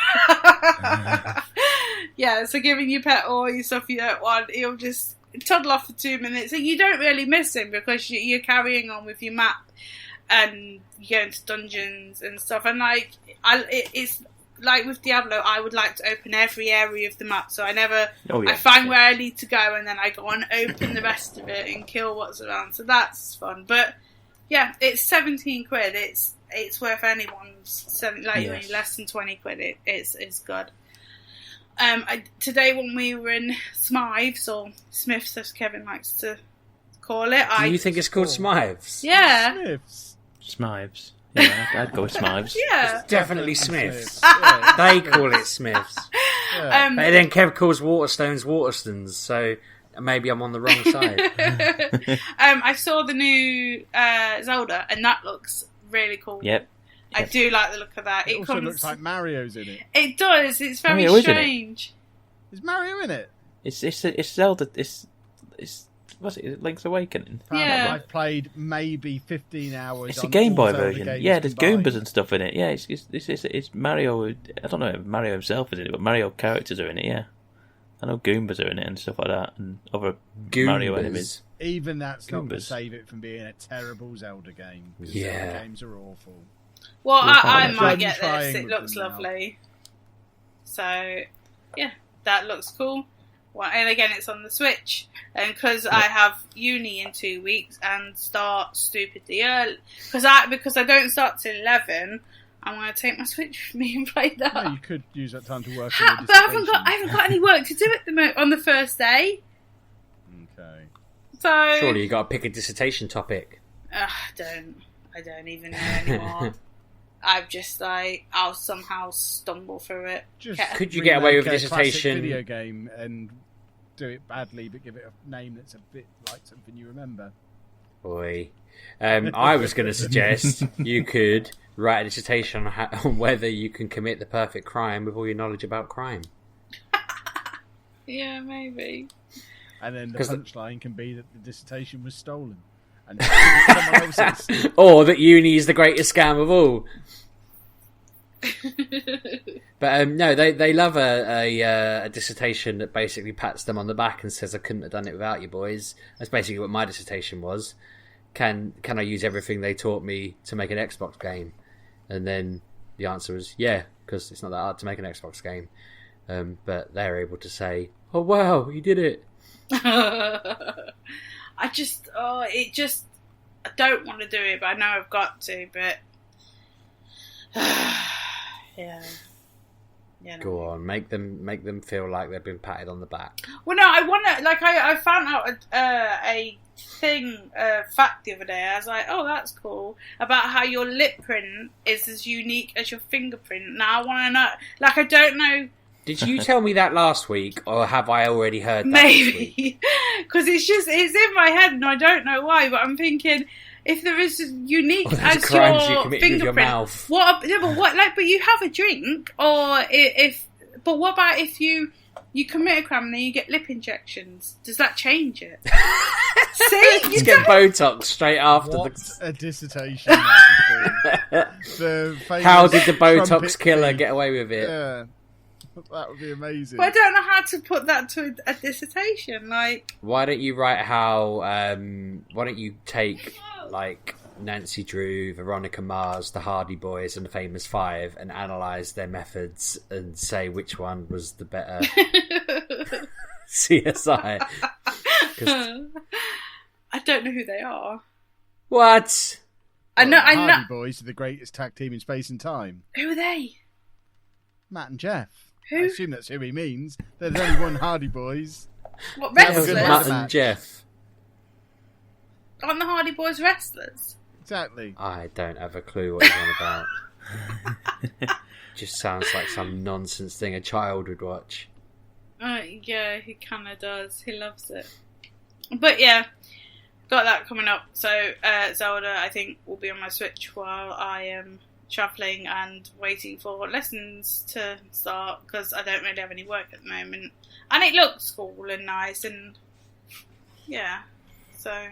Yeah, so giving your pet all your stuff you don't want, he'll just toddle off for 2 minutes, and you don't really miss him because you're carrying on with your map. And you go into dungeons and stuff, and it's like with Diablo, I would like to open every area of the map, so I find where I need to go, and then I go and open the rest of it and kill what's around. So that's fun. But yeah, it's 17 quid. It's worth anyone's less than 20 quid. It's good. Today when we were in Smythes, or Smiths as Kevin likes to call it, Do you think it's called Smythes? Yeah. Smythes. Yeah, I'd go with Smythes. Yeah. It's definitely Smiths. Yeah. They call it Smiths. Yeah. And then Kev calls Waterstones Waterstones, so maybe I'm on the wrong side. I saw the new Zelda, and that looks really cool. Yep. I do like the look of that. It also looks like Mario's in it. It does. It's very Mario, strange. Is Mario in it? It's Zelda. It's what's it? Link's Awakening. Yeah. I've played maybe 15 hours. It's on a Game all Boy Zelda version. games Yeah, there's combined. Goombas and stuff in it. Yeah, it's Mario. I don't know if Mario himself is in it, but Mario characters are in it. Yeah, I know Goombas are in it and stuff like that, and other Mario enemies. Even that's not to Goombas. save it from being a terrible Zelda game. Yeah. Zelda games are awful. Well, I find might it. get Trying this. It with looks them now. lovely. So, yeah, that looks cool. Well, and again, it's on the Switch. And because I have uni in 2 weeks and start stupidly early, because I don't start till 11, I'm going to take my Switch with me and play that. No, you could use that time to work on your But I dissertation. haven't got any work to do on the first day. Okay. So Surely you got to pick a dissertation topic. I don't even know anymore. I'm just like, I'll somehow stumble through it. Just Could you get away with remake a classic dissertation? video game and do it badly, but give it a name that's a bit like something you remember. Boy. I was going to suggest you could write a dissertation on whether you can commit the perfect crime with all your knowledge about crime. Yeah, maybe. And then the 'Cause punchline can be that the dissertation was stolen. And someone else's. Or that uni is the greatest scam of all. But no, they love a dissertation that basically pats them on the back and says, I couldn't have done it without you boys. That's basically what my dissertation was. Can I use everything they taught me to make an Xbox game? And then the answer was yeah, because it's not that hard to make an Xbox game. But they're able to say, oh wow, you did it. I don't want to do it, but I know I've got to, but yeah. Yeah, no. Go on, make them feel like they've been patted on the back. Well, no, I want to, like, I found out a fact the other day. I was like, oh, that's cool, about how your lip print is as unique as your fingerprint. Now I want to know, like, I don't know. Did you tell me that last week, or have I already heard that this week? Maybe, because it's in my head and I don't know why, but I'm thinking, if there is as unique as crimes you your committed with your fingerprint, mouth. but you have a drink, but what about if you commit a crime and then you get lip injections? Does that change it? See, Let's get Botox straight after What a dissertation that would be. How did the Botox trumpet killer thief. get away with it? Yeah, that would be amazing. But I don't know how to put that to a dissertation. Like, Why don't you write how? Why don't you take like Nancy Drew, Veronica Mars, the Hardy Boys, and the Famous Five, and analyse their methods and say which one was the better CSI? 'Cause- I don't know who they are. What? I know. The Hardy Boys are the greatest tag team in space and time. Who are they? Matt and Jeff. Who? I assume that's who he means. There's only one Hardy Boys. What, Yeah, That was good wrestlers? Matt match. and Jeff. Aren't the Hardy Boys wrestlers? Exactly. I don't have a clue what he's on about. Just sounds like some nonsense thing a child would watch. Yeah, he kind of does. He loves it. But yeah, got that coming up. So Zelda, I think, will be on my Switch while I am travelling and waiting for lessons to start, because I don't really have any work at the moment. And it looks cool and nice, and yeah. So,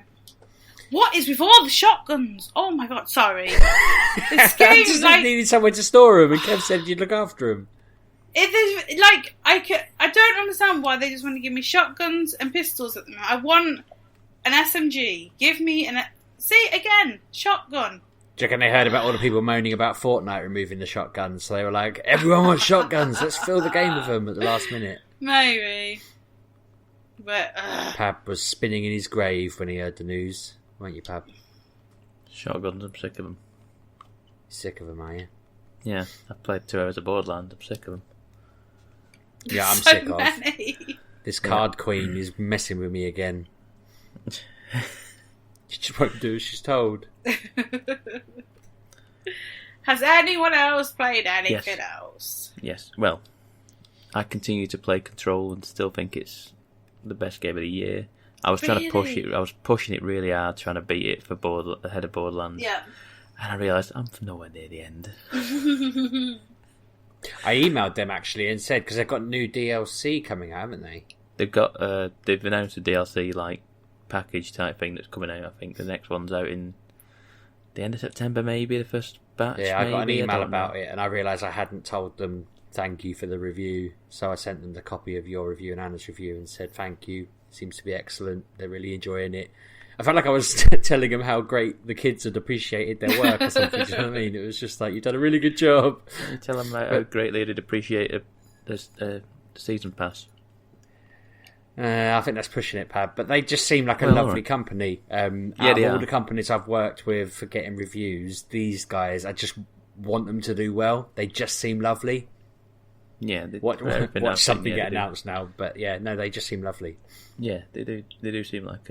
what is with all the shotguns? Oh my god, sorry. This I game, just like, needed somewhere to store them, and Kev said you'd look after them. it is like I don't understand why they just want to give me shotguns and pistols at the moment. I want an SMG. Give me shotgun. Do you reckon they heard about all the people moaning about Fortnite removing the shotguns? So they were like, everyone wants shotguns, let's fill the game with them at the last minute. Maybe. But, Pab was spinning in his grave when he heard the news. Weren't you, Pab? Shotguns, I'm sick of them. Sick of them, are you? Yeah, I've played 2 hours of Borderlands, I'm sick of them. Yeah, I'm so sick of. many. This card queen is messing with me again. She just won't do as she's told. Has anyone else played anything else? Yes, well, I continue to play Control and still think it's the best game of the year. I was trying to push it. I was pushing it really hard, trying to beat it for ahead of Borderlands. Yeah. And I realised I'm nowhere near the end. I emailed them actually and said, because they've got new DLC coming out, haven't they? They've announced a DLC like package type thing that's coming out. I think the next one's out in the end of September, maybe the first batch. Yeah, I got an email about know. it, and I realised I hadn't told them thank you for the review, so I sent them the copy of your review and Anna's review and said thank you. Seems to be excellent. They're really enjoying it. I felt like I was telling them how great the kids had appreciated their work or something. Do you know what I mean? It was just like, you've done a really good job. You tell them how greatly they'd appreciate the season pass. I think that's pushing it, Pab. But they just seem like a lovely right. company. Yeah, Out they of all are. the companies I've worked with for getting reviews, these guys, I just want them to do well. They just seem lovely. Yeah, Watch something get they do. announced now, but yeah, no, they just seem lovely. Yeah, they do. They do seem like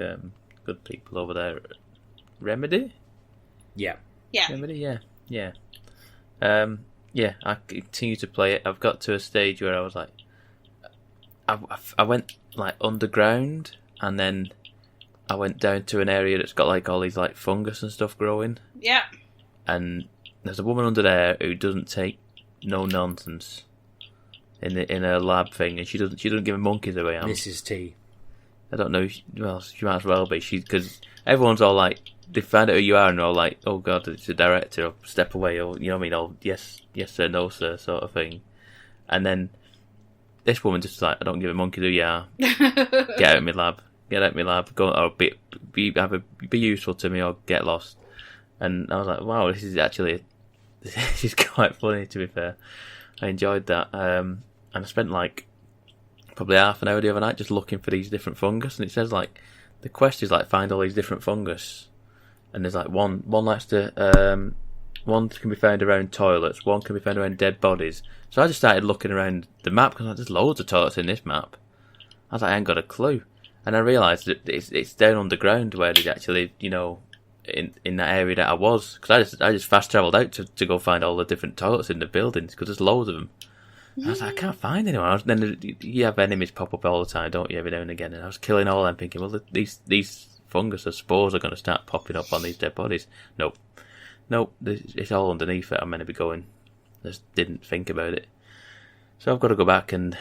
good people over there. Remedy? Yeah. Yeah. Remedy, yeah. Yeah, I continue to play it. I've got to a stage where I was like, I went like underground, and then I went down to an area that's got like all these like fungus and stuff growing. Yeah. And there's a woman under there who doesn't take no nonsense in her lab thing, and she doesn't give a monkey's away. Mrs. T. I don't know. Well, she might as well be. Because everyone's all like, they find out who you are, and they're all like, "Oh God, it's a director." Or step away, or you know what I mean? Or yes sir, no sir, sort of thing. And then this woman just like, "I don't give a monkey who you are. Get out of my lab. Get out of my lab. Go or be useful to me, or get lost." And I was like, "Wow, this is quite funny." To be fair, I enjoyed that. And I spent like probably half an hour the other night just looking for these different fungus, and it says like the quest is like find all these different fungus, and there's like one likes to one can be found around toilets, one can be found around dead bodies. So I just started looking around the map because there's loads of toilets in this map. I was like, I ain't got a clue, and I realised that it's down underground where there's actually, you know, in that area that I was, because I just fast travelled out to go find all the different toilets in the buildings because there's loads of them. And I was like, I can't find anyone. Then you have enemies pop up all the time, don't you, every now and again? And I was killing all them, thinking, well, these fungus or spores are going to start popping up on these dead bodies. Nope, it's all underneath it. I'm meant to be going. Just didn't think about it. So I've got to go back and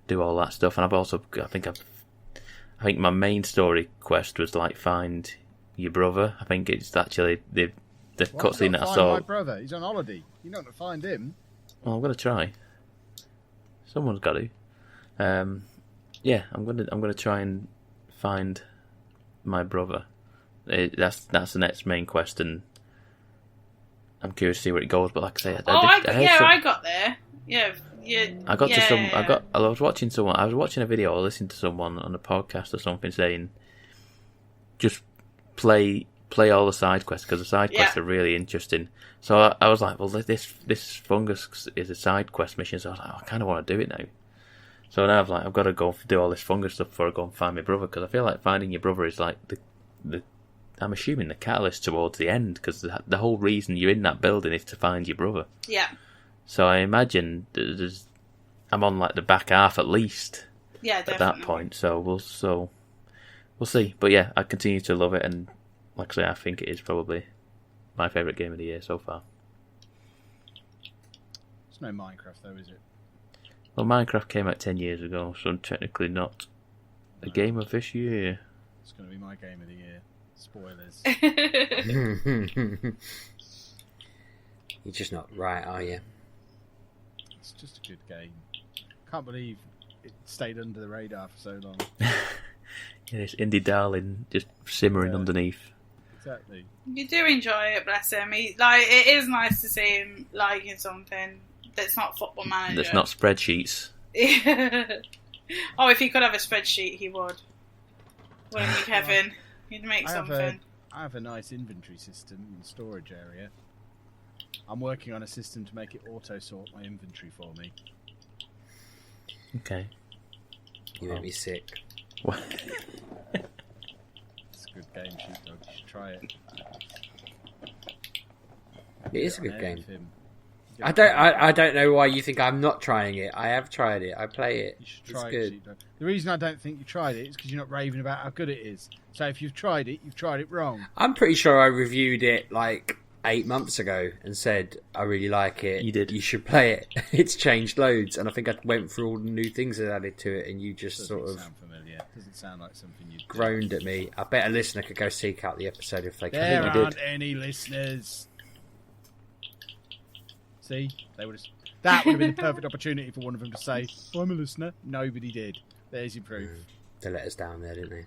do all that stuff. And I've also, I think my main story quest was like find your brother. I think it's actually the cutscene that I saw. My brother, he's on holiday. You're not going to find him. Well, I'm going to try. Someone's got to. Yeah, I'm gonna try and find my brother. That's the next main quest, and I'm curious to see where it goes. But like I say, I got there. Yeah. I got to some. I was watching someone. I was watching a video or listening to someone on a podcast or something saying, just play all the side quests because the side quests are really interesting. So I was like, well, this fungus is a side quest mission. So I was like, I kind of want to do it now. So now I've got to go do all this fungus stuff before I go and find my brother, because I feel like finding your brother is like the I'm assuming the catalyst towards the end, because the whole reason you're in that building is to find your brother. Yeah. So I imagine I'm on like the back half at least. Yeah, definitely. At that point. So we'll see. But yeah, I continue to love it, and like I say, I think it is probably my favourite game of the year so far. It's no Minecraft though, is it? Well, Minecraft came out 10 years ago, so technically not a game of this year. It's going to be my game of the year. Spoilers. You're just not right, are you? It's just a good game. Can't believe it stayed under the radar for so long. Yeah, this indie darling just simmering underneath. Exactly. You do enjoy it, bless him. It is nice to see him liking something that's not Football Manager. That's not spreadsheets. Oh, if he could have a spreadsheet, he would. Wouldn't he, Kevin? He'd make something. I have a nice inventory system and storage area. I'm working on a system to make it auto-sort my inventory for me. Okay. You make me sick. What? It's a good game, Sheepdog. You should try it. It is a good game. Him. I don't know why you think I'm not trying it. I have tried it. I play it. You should try it's it, good. Sheepdog. The reason I don't think you tried it is because you're not raving about how good it is. So if you've tried it wrong. I'm pretty sure I reviewed it like 8 months ago and said, I really like it. You did. You should play it. It's changed loads. And I think I went through all the new things that added to it, and you just Doesn't sound familiar. Doesn't sound like something you'd groaned at me. I bet a listener could go seek out the episode if they There could. aren't any listeners. See? That would have been the perfect opportunity for one of them to say, I'm a listener. Nobody did. There's your proof. They let us down there, didn't they?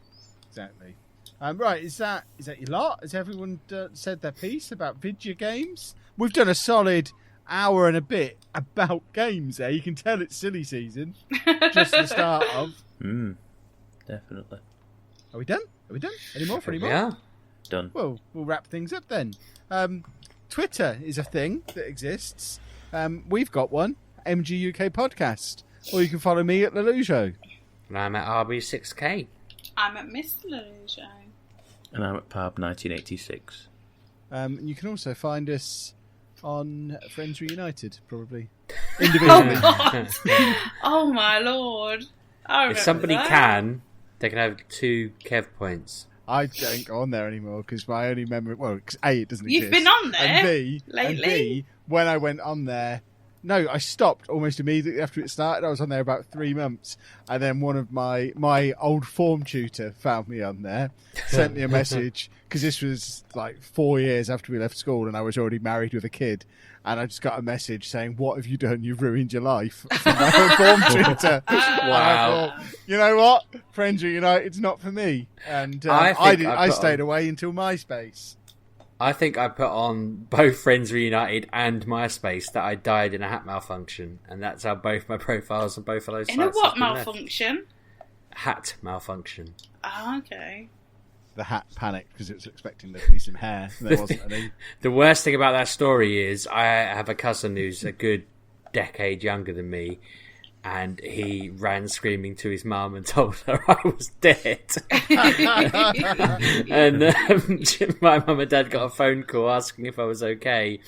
Exactly. Right, is that your lot? Has everyone said their piece about video games? We've done a solid hour and a bit about games there. You can tell it's silly season. Just the start of. Definitely. Are we done? Any more? Yeah. Done. Well, we'll wrap things up then. Twitter is a thing that exists. We've got one, MG UK Podcast. Or you can follow me at Lelujo. And I'm at RB6K. I'm at Mr. Lelujo. And I'm at Pab 1986. You can also find us on Friends Reunited, probably. Individually. Oh, God. Oh, my Lord. If somebody can, they can have 2 Kev points. I don't go on there anymore because my only memory... Well, because A, it doesn't You've exist. been on there and lately? B, when I went on there... No, I stopped almost immediately after it started. I was on there about 3 months. And then one of my old form tutor found me on there, sent me a message, because this was like 4 years after we left school and I was already married with a kid. And I just got a message saying, what have you done? You've ruined your life. From my old form tutor. Wow. Thought, you know what? Friends Reunited's not for me. And I stayed away until MySpace. I think I put on both Friends Reunited and MySpace that I died in a hat malfunction, and that's how both my profiles on both of those sites. In a what have been left. malfunction? Hat malfunction. Oh, okay. The hat panicked because it was expecting there to be some hair, and there wasn't any. The worst thing about that story is I have a cousin who's a good decade younger than me, and he ran screaming to his mum and told her I was dead. And my mum and dad got a phone call asking if I was okay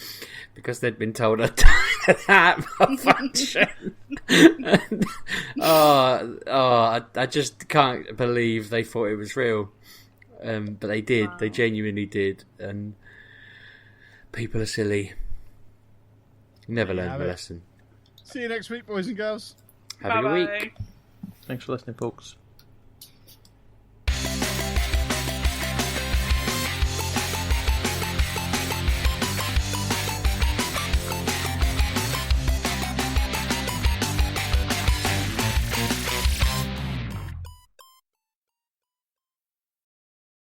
because they'd been told I'd died of that malfunction. And, I just can't believe they thought it was real. But they did. Wow. They genuinely did. And people are silly. Never learned the lesson. See you next week, boys and girls. Have a good week. Thanks for listening, folks.